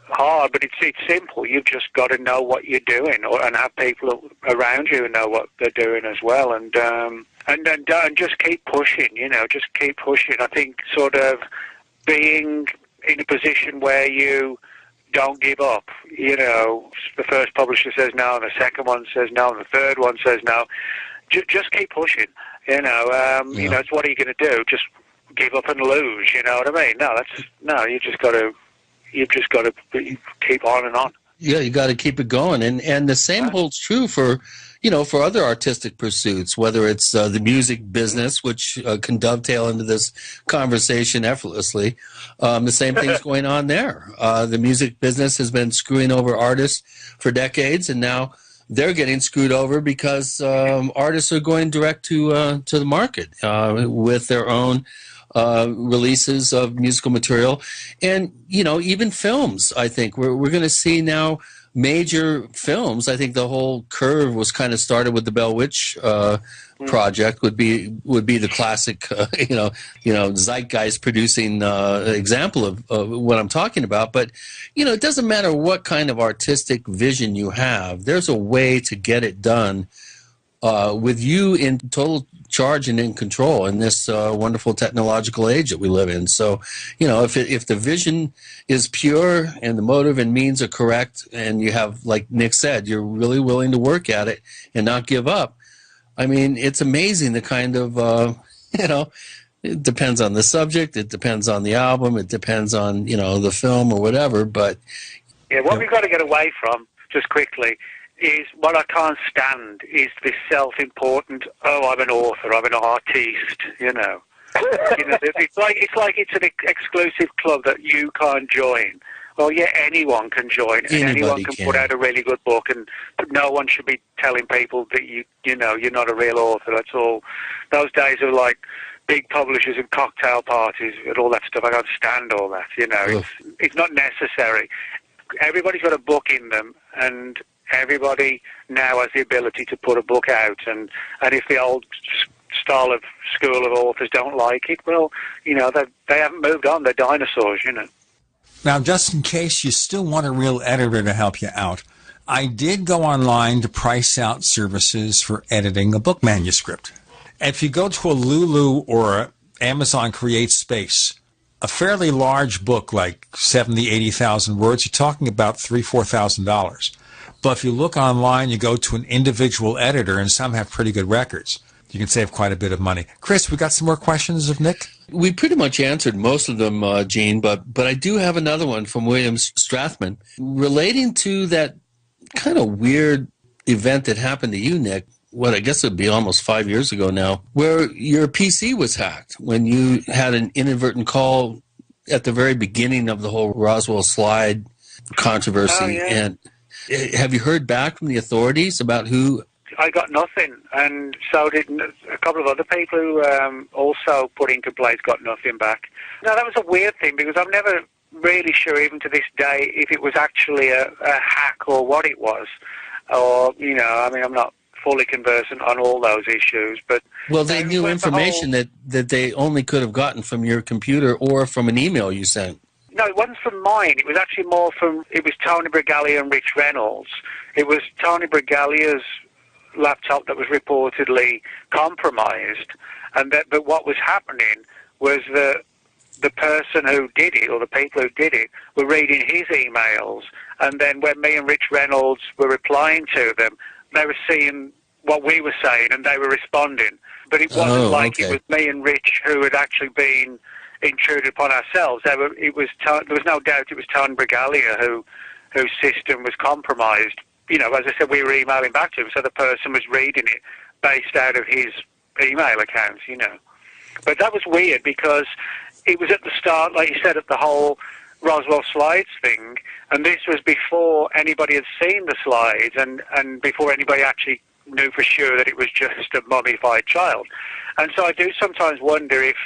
hard, but it's simple. You've just got to know what you're doing, and have people around you who know what they're doing as well, and just keep pushing. Just keep pushing. I think sort of being in a position where you don't give up. The first publisher says no, and the second one says no, and the third one says no. Just keep pushing. It's what are you going to do? Just give up and lose? You know what I mean? You just got to keep on and on. Yeah, you got to keep it going, and the same holds true for for other artistic pursuits, whether it's the music business, which can dovetail into this conversation effortlessly. The same thing's going on there. The music business has been screwing over artists for decades, and now they're getting screwed over because artists are going direct to the market with their own releases of musical material, and even films. I think we're going to see now major films. I think the whole curve was kind of started with the Bell Witch project. Would be the classic, zeitgeist producing example of what I'm talking about. But it doesn't matter what kind of artistic vision you have. There's a way to get it done with you in total charge and in control in this wonderful technological age that we live in. So, if the vision is pure and the motive and means are correct, and you have, like Nick said, you're really willing to work at it and not give up. I mean, it's amazing the kind of, it depends on the subject, it depends on the album, it depends on, the film or whatever. But what we've got to get away from, just quickly, is what I can't stand is this self-important, I'm an author, I'm an artiste, it's like it's an exclusive club that you can't join. Well, yeah, anyone can join, and anyone can put out a really good book, and no one should be telling people that you're not a real author. That's all. Those days are like big publishers and cocktail parties and all that stuff. I can't stand all that. It's not necessary. Everybody's got a book in them, and everybody now has the ability to put a book out, and if the old style of school of authors don't like it, well, they haven't moved on. They're dinosaurs, Now, just in case you still want a real editor to help you out, I did go online to price out services for editing a book manuscript. If you go to a Lulu or a Amazon Create Space, a fairly large book, like 70, 80,000 words, you're talking about $3,000, $4,000. But if you look online, you go to an individual editor, and some have pretty good records. You can save quite a bit of money. Chris, we got some more questions of Nick? We pretty much answered most of them, Gene, but I do have another one from William Strathman relating to that kind of weird event that happened to you, Nick. What I guess it would be almost 5 years ago now, where your PC was hacked when you had an inadvertent call at the very beginning of the whole Roswell slide controversy. Oh, yeah. And have you heard back from the authorities about who? I got nothing, and so did a couple of other people who also put in complaints, got nothing back. No, that was a weird thing, because I'm never really sure, even to this day, if it was actually a hack or what it was. Or, you know, I mean, I'm not fully conversant on all those issues, but... Well, they knew information that they only could have gotten from your computer or from an email you sent. No, it wasn't from mine. It was actually more from... It was Tony Bragalia and Rich Reynolds. It was Tony Bragalia's laptop that was reportedly compromised, and that, but what was happening was that the person who did it, or the people who did it, were reading his emails, and then when me and Rich Reynolds were replying to them, they were seeing what we were saying, and they were responding. But it wasn't it was me and Rich who had actually been intruded upon ourselves. There was no doubt it was Tony Bragalia whose system was compromised. You know, as I said, we were emailing back to him, so the person was reading it based out of his email accounts, you know. But that was weird, because it was at the start, like you said, of the whole Roswell slides thing, and this was before anybody had seen the slides, and before anybody actually knew for sure that it was just a mummified child. And so I do sometimes wonder if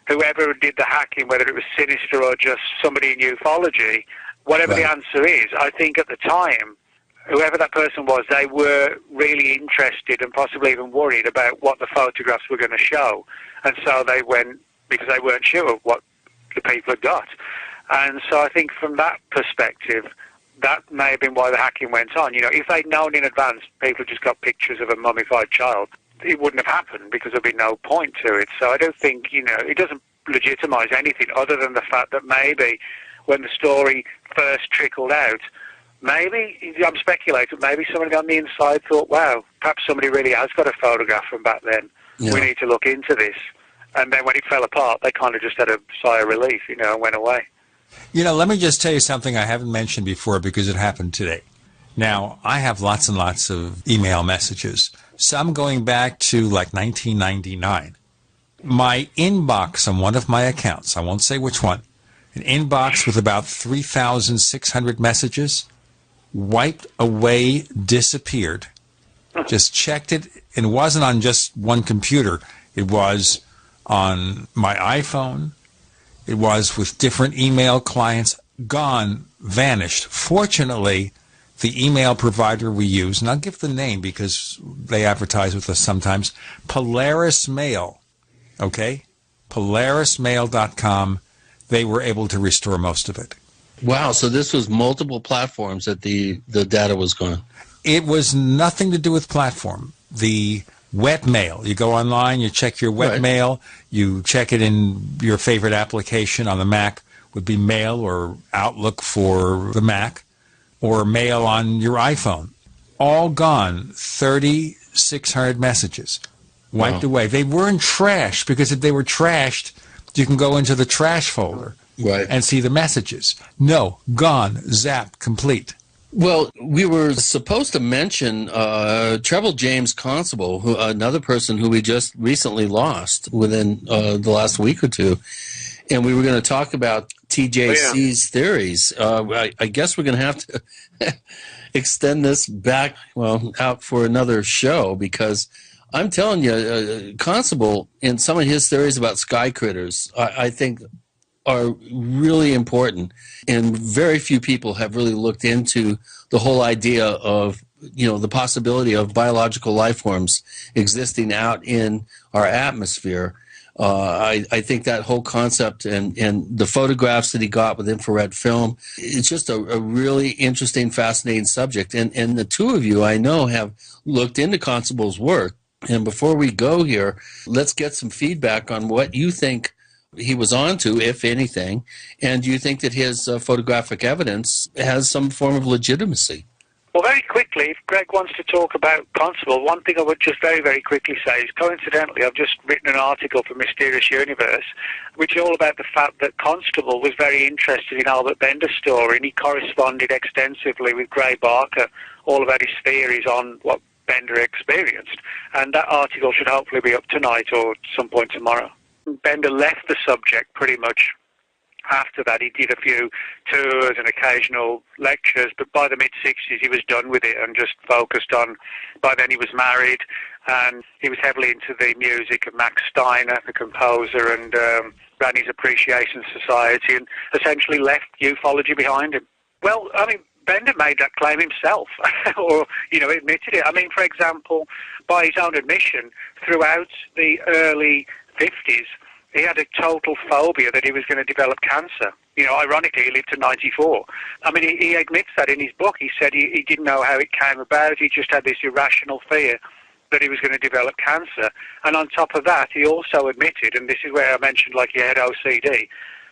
whoever did the hacking, whether it was sinister or just somebody in ufology, whatever the answer is, I think at the time, whoever that person was, they were really interested and possibly even worried about what the photographs were going to show. And so they went, because they weren't sure of what the people had got. And so I think from that perspective, that may have been why the hacking went on. You know, if they'd known in advance people just got pictures of a mummified child, it wouldn't have happened, because there'd be no point to it. So I don't think, you know, it doesn't legitimize anything other than the fact that maybe when the story first trickled out, maybe, I'm speculating, maybe somebody on the inside thought, wow, perhaps somebody really has got a photograph from back then. Yeah. We need to look into this. And then when it fell apart, they kind of just had a sigh of relief, you know, and went away. You know, let me just tell you something I haven't mentioned before, because it happened today. Now, I have lots and lots of email messages, some going back to like 1999. My inbox on one of my accounts, I won't say which one, an inbox with about 3,600 messages, wiped away, disappeared. Just checked it, and it wasn't on just one computer. It was on my iPhone. It was with different email clients. Gone, vanished. Fortunately, the email provider we use, and I'll give the name because they advertise with us sometimes, Polaris Mail, okay? PolarisMail.com. They were able to restore most of it. Wow, so this was multiple platforms that the data was gone. It was nothing to do with platform. The wet mail, you go online, you check your wet mail, you check it in your favorite application on the Mac, would be Mail or Outlook for the Mac, or Mail on your iPhone. All gone, 3,600 messages, wiped away. They weren't trashed, because if they were trashed, you can go into the trash folder and see the messages. No, gone, zapped, complete. Well, we were supposed to mention Treble James Constable, another person who we just recently lost within the last week or two. And we were going to talk about TJC's theories. I guess we're going to have to extend this back, out for another show, because I'm telling you, Constable, in some of his theories about sky critters, I think are really important, and very few people have really looked into the whole idea of, the possibility of biological life forms existing out in our atmosphere. I think that whole concept and the photographs that he got with infrared film, it's just a really interesting, fascinating subject. And the two of you, I know, have looked into Constable's work. And before we go here, let's get some feedback on what you think he was onto, if anything. And do you think that his photographic evidence has some form of legitimacy? Well, very quickly, if Greg wants to talk about Constable, one thing I would just very, very quickly say is, coincidentally, I've just written an article for Mysterious Universe, which is all about the fact that Constable was very interested in Albert Bender's story, and he corresponded extensively with Gray Barker, all about his theories on what Bender experienced. And that article should hopefully be up tonight or some point tomorrow. Bender left the subject pretty much. After that, he did a few tours and occasional lectures, but by the mid-60s, he was done with it and just focused on, by then he was married, and he was heavily into the music of Max Steiner, the composer, and ran his Appreciation Society, and essentially left ufology behind him. Well, I mean, Bender made that claim himself, or, admitted it. I mean, for example, by his own admission, throughout the early 50s, he had a total phobia that he was going to develop cancer. Ironically, he lived to 94. I mean, he admits that in his book. He said he didn't know how it came about. He just had this irrational fear that he was going to develop cancer. And on top of that, he also admitted, and this is where I mentioned like he had OCD,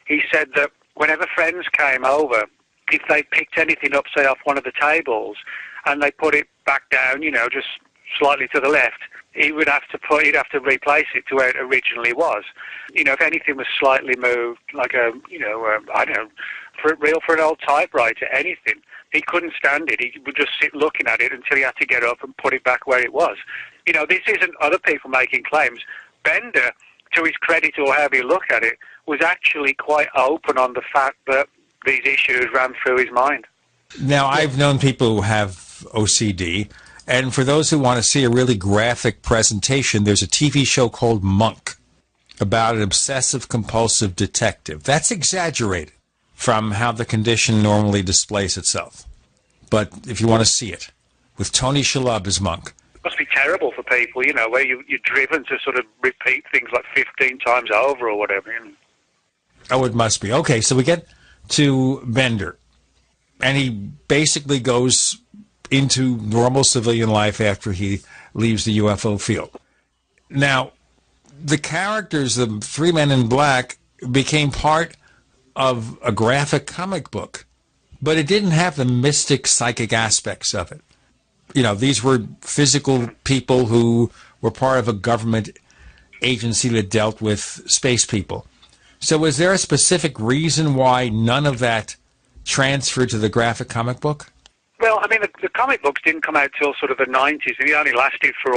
he said that whenever friends came over, if they picked anything up, say, off one of the tables, and they put it back down, just slightly to the left, he'd have to replace it to where it originally was. If anything was slightly moved, like I don't know, for an old typewriter, anything, he couldn't stand it. He would just sit looking at it until he had to get up and put it back where it was. This isn't other people making claims. Bender, to his credit or however you look at it, was actually quite open on the fact that these issues ran through his mind. Now, I've known people who have OCD. And for those who want to see a really graphic presentation, there's a TV show called Monk about an obsessive-compulsive detective. That's exaggerated from how the condition normally displays itself. But if you want to see it, with Tony Shalhoub as Monk. It must be terrible for people, where you're driven to sort of repeat things like 15 times over or whatever. Oh, it must be. Okay, so we get to Bender. And he basically goes into normal civilian life after he leaves the UFO field. Now, the characters, the three men in black, became part of a graphic comic book, but it didn't have the mystic, psychic aspects of it. These were physical people who were part of a government agency that dealt with space people. So was there a specific reason why none of that transferred to the graphic comic book? Well, I mean, the comic books didn't come out till sort of the 90s, and it only lasted for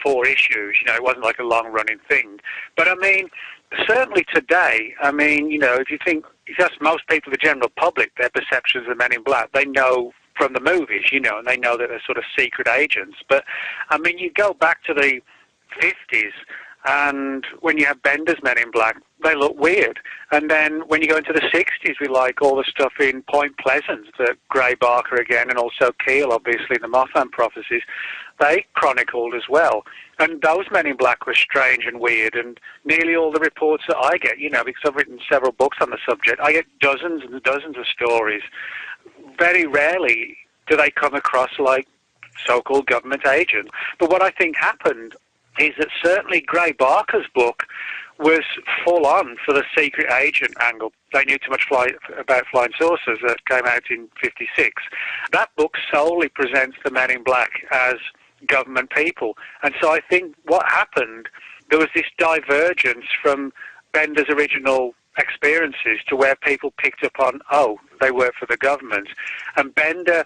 4 issues. It wasn't like a long-running thing. But, I mean, certainly today, if you ask most people, the general public, their perceptions of the Men in Black, they know from the movies, and they know that they're sort of secret agents. But, I mean, you go back to the 50s, and when you have Bender's Men in Black, they look weird. And then when you go into the 60s, we like all the stuff in Point Pleasant, that Gray Barker again, and also Keel, obviously, the Mothman Prophecies, they chronicled as well. And those Men in Black were strange and weird, and nearly all the reports that I get, because I've written several books on the subject, I get dozens and dozens of stories. Very rarely do they come across like so-called government agents. But what I think happened is that certainly Gray Barker's book was full on for the secret agent angle. They knew too much about flying saucers that came out in 56. That book solely presents the Men in Black as government people. And so I think what happened, there was this divergence from Bender's original experiences to where people picked up on, they work for the government. And Bender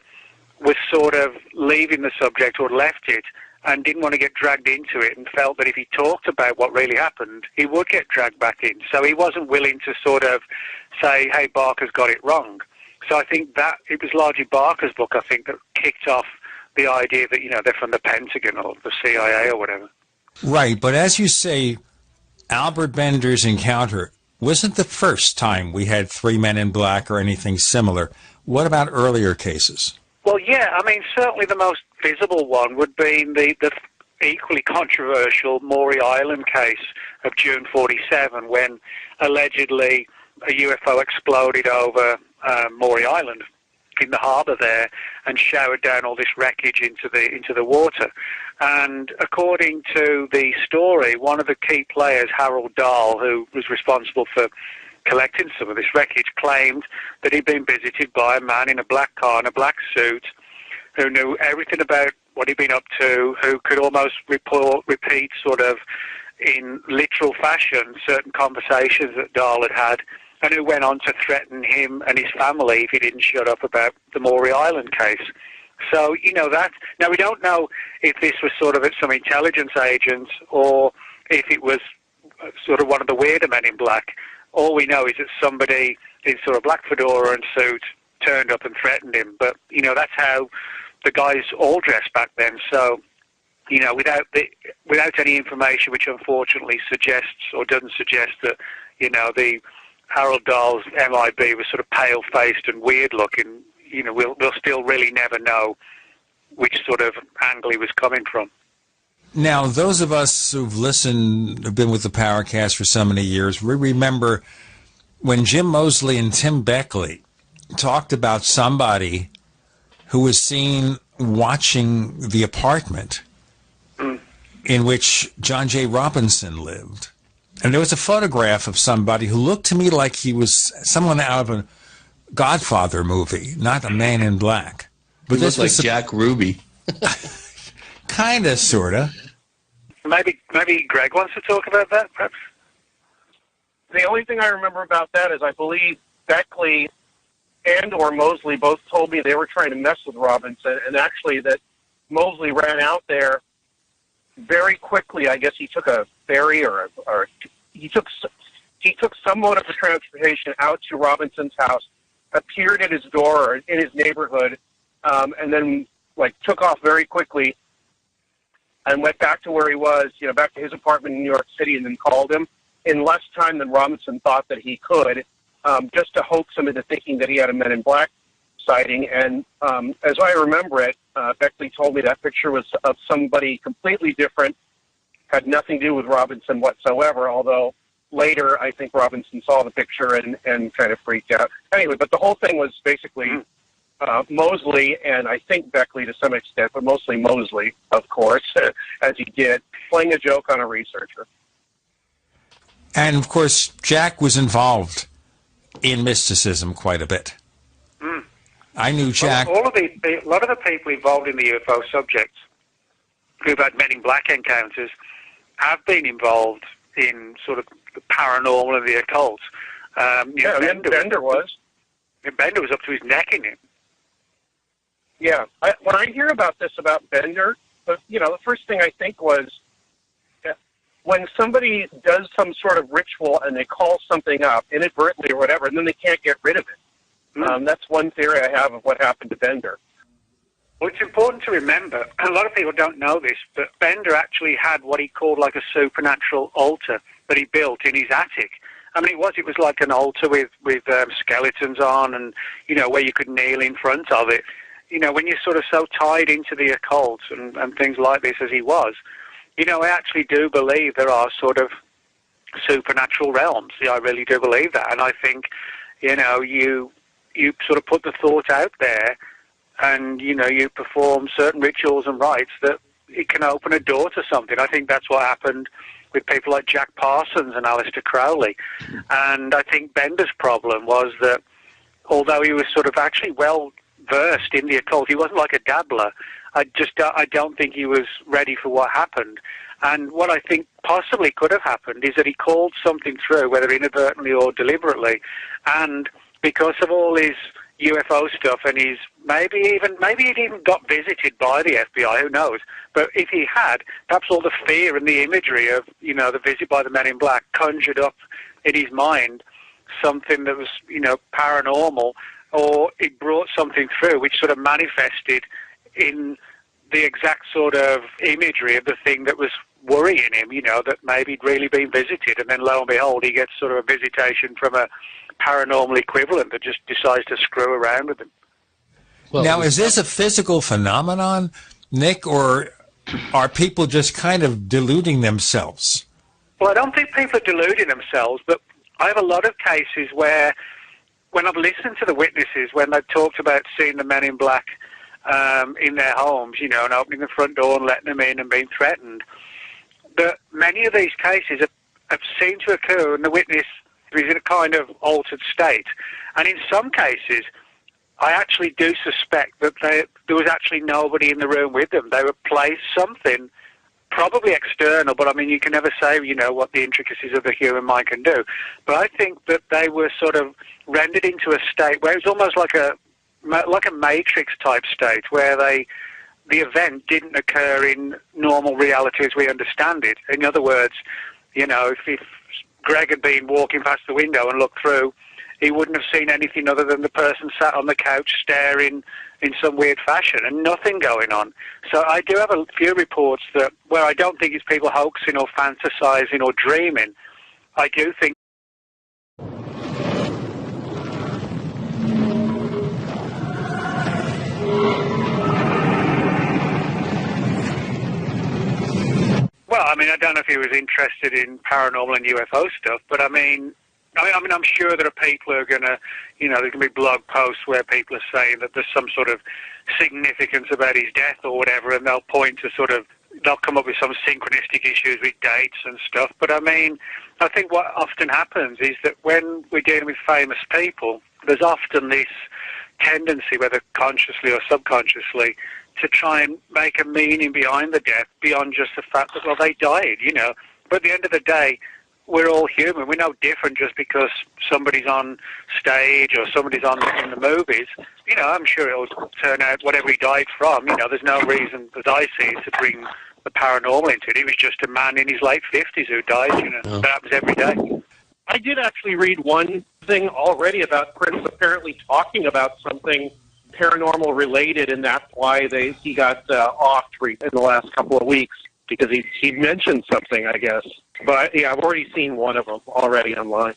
was sort of leaving the subject, or left it, and didn't want to get dragged into it, and felt that if he talked about what really happened, he would get dragged back in. So he wasn't willing to sort of say, hey, Barker's got it wrong. So I think that it was largely Barker's book, I think, that kicked off the idea that, they're from the Pentagon or the CIA or whatever. Right, but as you say, Albert Bender's encounter wasn't the first time we had three Men in Black or anything similar. What about earlier cases? Well, yeah, certainly the most visible one would be equally controversial Maury Island case of June 47, when allegedly a UFO exploded over Maury Island in the harbour there and showered down all this wreckage into the water. And according to the story, one of the key players, Harold Dahl, who was responsible for collecting some of this wreckage, claimed that he'd been visited by a man in a black car in a black suit who knew everything about what he'd been up to, who could almost repeat sort of in literal fashion certain conversations that Dahl had had, and who went on to threaten him and his family if he didn't shut up about the Maury Island case. So, that. Now, we don't know if this was sort of some intelligence agent or if it was sort of one of the weirder men in black. All we know is that somebody in sort of black fedora and suit turned up and threatened him. But, that's how the guys all dressed back then. So, without any information which unfortunately suggests or doesn't suggest that, the Harold Dahl's MIB was sort of pale-faced and weird-looking, we'll still really never know which sort of angle he was coming from. Now, those of us who've listened, have been with the Powercast for so many years, we remember when Jim Moseley and Tim Beckley talked about somebody who was seen watching the apartment in which John J. Robinson lived. And there was a photograph of somebody who looked to me like he was someone out of a Godfather movie, not a Man in Black. But this was like Jack Ruby. Kind of, sort of. Maybe Greg wants to talk about that, perhaps? The only thing I remember about that is I believe Beckley and or Moseley both told me they were trying to mess with Robinson, and actually that Moseley ran out there very quickly. I guess he took a ferry or he took some mode of transportation out to Robinson's house, appeared at his door or in his neighborhood, and then took off very quickly and went back to where he was, back to his apartment in New York City, and then called him in less time than Robinson thought that he could, just to hoax him into thinking that he had a Men in Black sighting. And as I remember it, Beckley told me that picture was of somebody completely different, had nothing to do with Robinson whatsoever, although later I think Robinson saw the picture and kind of freaked out. Anyway, but the whole thing was basically Moseley and I think Beckley to some extent, but mostly Moseley, of course, as he did, playing a joke on a researcher. And, of course, Jack was involved in mysticism quite a bit. I knew Jack. Well, a lot of the people involved in the UFO subjects who've had Men in Black encounters have been involved in sort of the paranormal and the occult. Bender was. Bender was up to his neck in it. Yeah. When I hear about this, about Bender, the first thing I think was when somebody does some sort of ritual and they call something up inadvertently or whatever, and then they can't get rid of it. That's one theory I have of what happened to Bender. Well, it's important to remember, a lot of people don't know this, but Bender actually had what he called like a supernatural altar that he built in his attic. I mean, it was like an altar with skeletons on and, where you could kneel in front of it. When you're sort of so tied into the occult and things like this as he was, I actually do believe there are sort of supernatural realms. I really do believe that. And I think, you sort of put the thought out there and, you perform certain rituals and rites that it can open a door to something. I think that's what happened with people like Jack Parsons and Aleister Crowley. And I think Bender's problem was that although he was sort of actually well versed in the occult, he wasn't like a dabbler. I don't think he was ready for what happened. And what I think possibly could have happened is that he called something through, whether inadvertently or deliberately, and because of all his UFO stuff and maybe he'd even got visited by the FBI, who knows? But if he had, perhaps all the fear and the imagery of, the visit by the Men in Black conjured up in his mind something that was, paranormal, or it brought something through which sort of manifested in the exact sort of imagery of the thing that was worrying him, that maybe he'd really been visited, and then lo and behold, he gets sort of a visitation from a paranormal equivalent that just decides to screw around with him. Well, now, is this a physical phenomenon, Nick, or Are people just kind of deluding themselves? Well, I don't think people are deluding themselves, but I have a lot of cases where, when I've listened to the witnesses, when they've talked about seeing the men in black in their homes, you know, and opening the front door and letting them in and being threatened, that many of these cases have seemed to occur and the witness is in a kind of altered state. And in some cases, I actually do suspect that there was actually nobody in the room with them. They were placed something, probably external, but I mean, you can never say, you know, what the intricacies of the human mind can do. But I think that they were sort of rendered into a state where it was almost like a Matrix type state, where the event didn't occur in normal reality as we understand it. In other words, you know, if Greg had been walking past the window and looked through, he wouldn't have seen anything other than the person sat on the couch staring in some weird fashion and nothing going on. So I do have a few reports that, where I don't think it's people hoaxing or fantasizing or dreaming. I do think well, I mean, I don't know if he was interested in paranormal and UFO stuff, but I mean, I'm sure there are people who are going to, you know, there can be blog posts where people are saying that there's some sort of significance about his death or whatever, and they'll point to they'll come up with some synchronistic issues with dates and stuff. But I mean, I think what often happens is that when we're dealing with famous people, there's often this tendency, whether consciously or subconsciously, to try and make a meaning behind the death, beyond just the fact that, well, they died, you know. But at the end of the day, we're all human. We're no different just because somebody's on stage or somebody's in the movies. You know, I'm sure it'll turn out whatever he died from. You know, there's no reason, as I see it, to bring the paranormal into it. He was just a man in his late 50s who died, you know. That happens every day. I did actually read one thing already about Prince apparently talking about something paranormal related, and that's why he got offed in the last couple of weeks, because he mentioned something, I guess. But yeah, I've already seen one of them already online.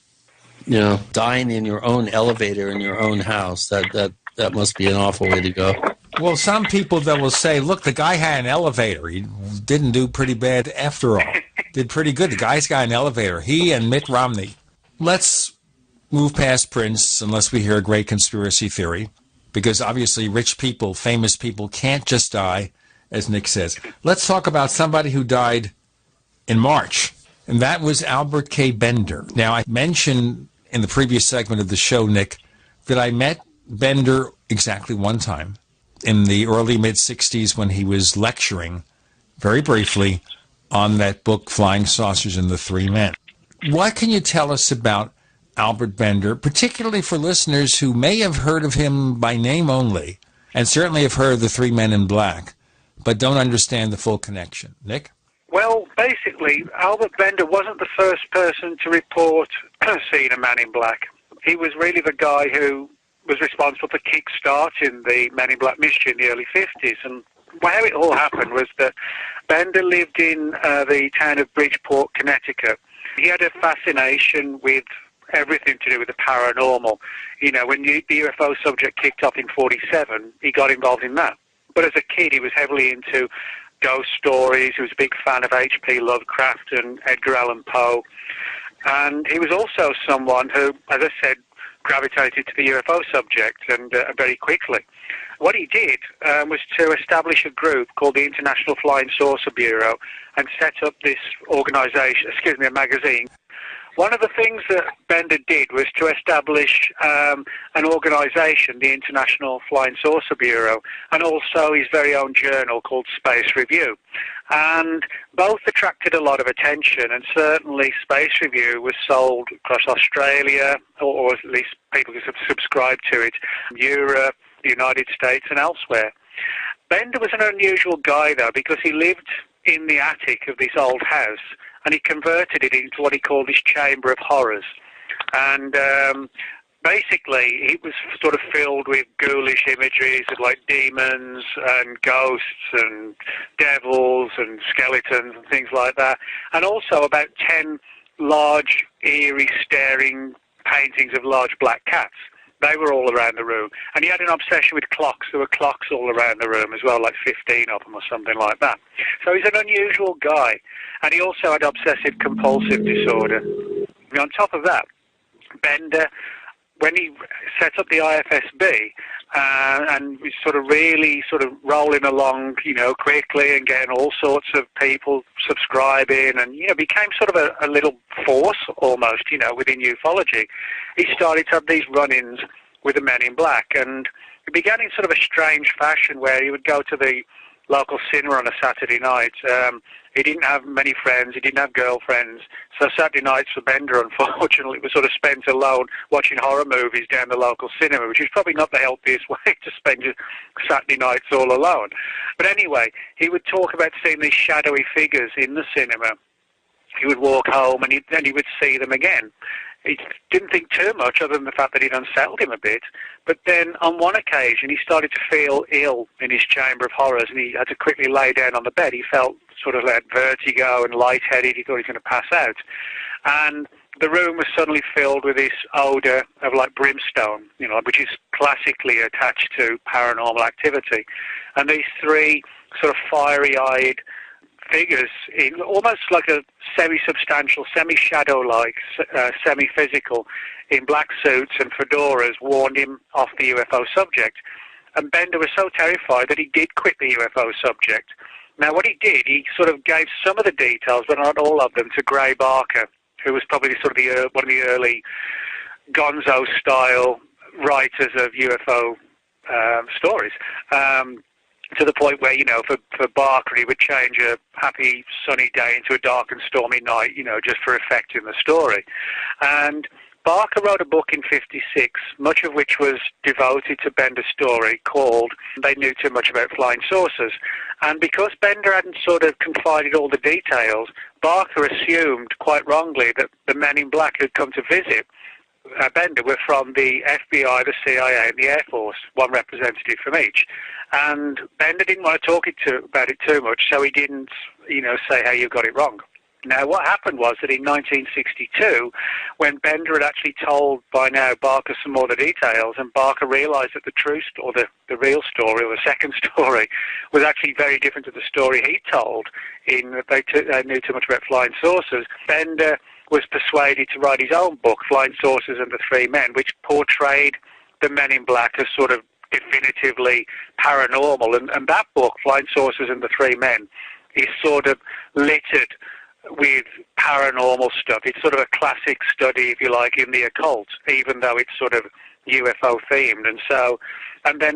You know, dying in your own elevator in your own house, that must be an awful way to go. Well, some people that will say, look, the guy had an elevator. He didn't do pretty bad after all. Did pretty good. The guy's got an elevator. He and Mitt Romney. Let's move past Prince unless we hear a great conspiracy theory, because obviously rich people, famous people can't just die, as Nick says. Let's talk about somebody who died in March, and that was Albert K. Bender. Now, I mentioned in the previous segment of the show, Nick, that I met Bender exactly one time in the early mid-'60s when he was lecturing, very briefly, on that book, Flying Saucers and the Three Men. What can you tell us about Albert Bender, particularly for listeners who may have heard of him by name only, and certainly have heard of the Three Men in Black, but don't understand the full connection? Nick? Well, basically, Albert Bender wasn't the first person to report seeing a man in black. He was really the guy who was responsible for kick-starting the Men in Black mystery in the early 50s. And how it all happened was that Bender lived in the town of Bridgeport, Connecticut. He had a fascination with everything to do with the paranormal. You know, when the UFO subject kicked off in 1947, he got involved in that. But as a kid, he was heavily into ghost stories. He was a big fan of H.P. Lovecraft and Edgar Allan Poe. And he was also someone who, as I said, gravitated to the UFO subject, and very quickly. What he did was to establish a group called the International Flying Saucer Bureau and set up this organization, a magazine. One of the things that Bender did was to establish an organization, the International Flying Saucer Bureau, and also his very own journal called Space Review. And both attracted a lot of attention, and certainly Space Review was sold across Australia, or at least people could subscribe to it, Europe, the United States, and elsewhere. Bender was an unusual guy, though, because he lived in the attic of this old house, and he converted it into what he called his chamber of horrors. And basically, it was sort of filled with ghoulish imageries of like demons and ghosts and devils and skeletons and things like that. And also about 10 large, eerie, staring paintings of large black cats. They were all around the room. And he had an obsession with clocks. There were clocks all around the room as well, like 15 of them or something like that. So he's an unusual guy. And he also had obsessive-compulsive disorder. And on top of that, Bender, when he set up the IFSB, and was sort of really sort of rolling along, quickly and getting all sorts of people subscribing and, became sort of a little force almost, within ufology. He started to have these run-ins with the Men in Black, and it began in sort of a strange fashion where he would go to the local cinema on a Saturday night. He didn't have many friends, he didn't have girlfriends, so Saturday nights for Bender, unfortunately, was sort of spent alone watching horror movies down the local cinema, which is probably not the healthiest way to spend your Saturday nights all alone. But anyway, he would talk about seeing these shadowy figures in the cinema. He would walk home and then he would see them again. He didn't think too much other than the fact that he'd unsettled him a bit. But then on one occasion he started to feel ill in his chamber of horrors and he had to quickly lay down on the bed. He felt sort of like vertigo and lightheaded. He thought he was going to pass out. And the room was suddenly filled with this odour of like brimstone, which is classically attached to paranormal activity. And these three sort of fiery-eyed figures, in almost like a semi-substantial, semi-shadow-like, semi-physical, in black suits and fedoras, warned him off the UFO subject. And Bender was so terrified that he did quit the UFO subject. Now, what he did, he sort of gave some of the details, but not all of them, to Gray Barker, who was probably sort of one of the early Gonzo-style writers of UFO stories. To the point where, for Barker, he would change a happy sunny day into a dark and stormy night, just for effect in the story. And Barker wrote a book in '56, much of which was devoted to Bender's story, called They Knew Too Much About Flying Saucers. And because Bender hadn't sort of confided all the details, Barker assumed, quite wrongly, that the Men in Black who'd come to visit Bender were from the FBI, the CIA, and the Air Force, one representative from each. And Bender didn't want to talk about it too much, so he didn't, say, hey, you got it wrong. Now, what happened was that in 1962, when Bender had actually told, by now, Barker some more of the details, and Barker realized that the true or the real story, or the second story, was actually very different to the story he told, in that they knew too much about flying saucers, Bender was persuaded to write his own book, Flying Saucers and the Three Men, which portrayed the Men in Black as sort of definitively paranormal. And that book, Flying Saucers and the Three Men, is sort of littered with paranormal stuff. It's sort of a classic study, if you like, in the occult, even though it's sort of UFO themed. And then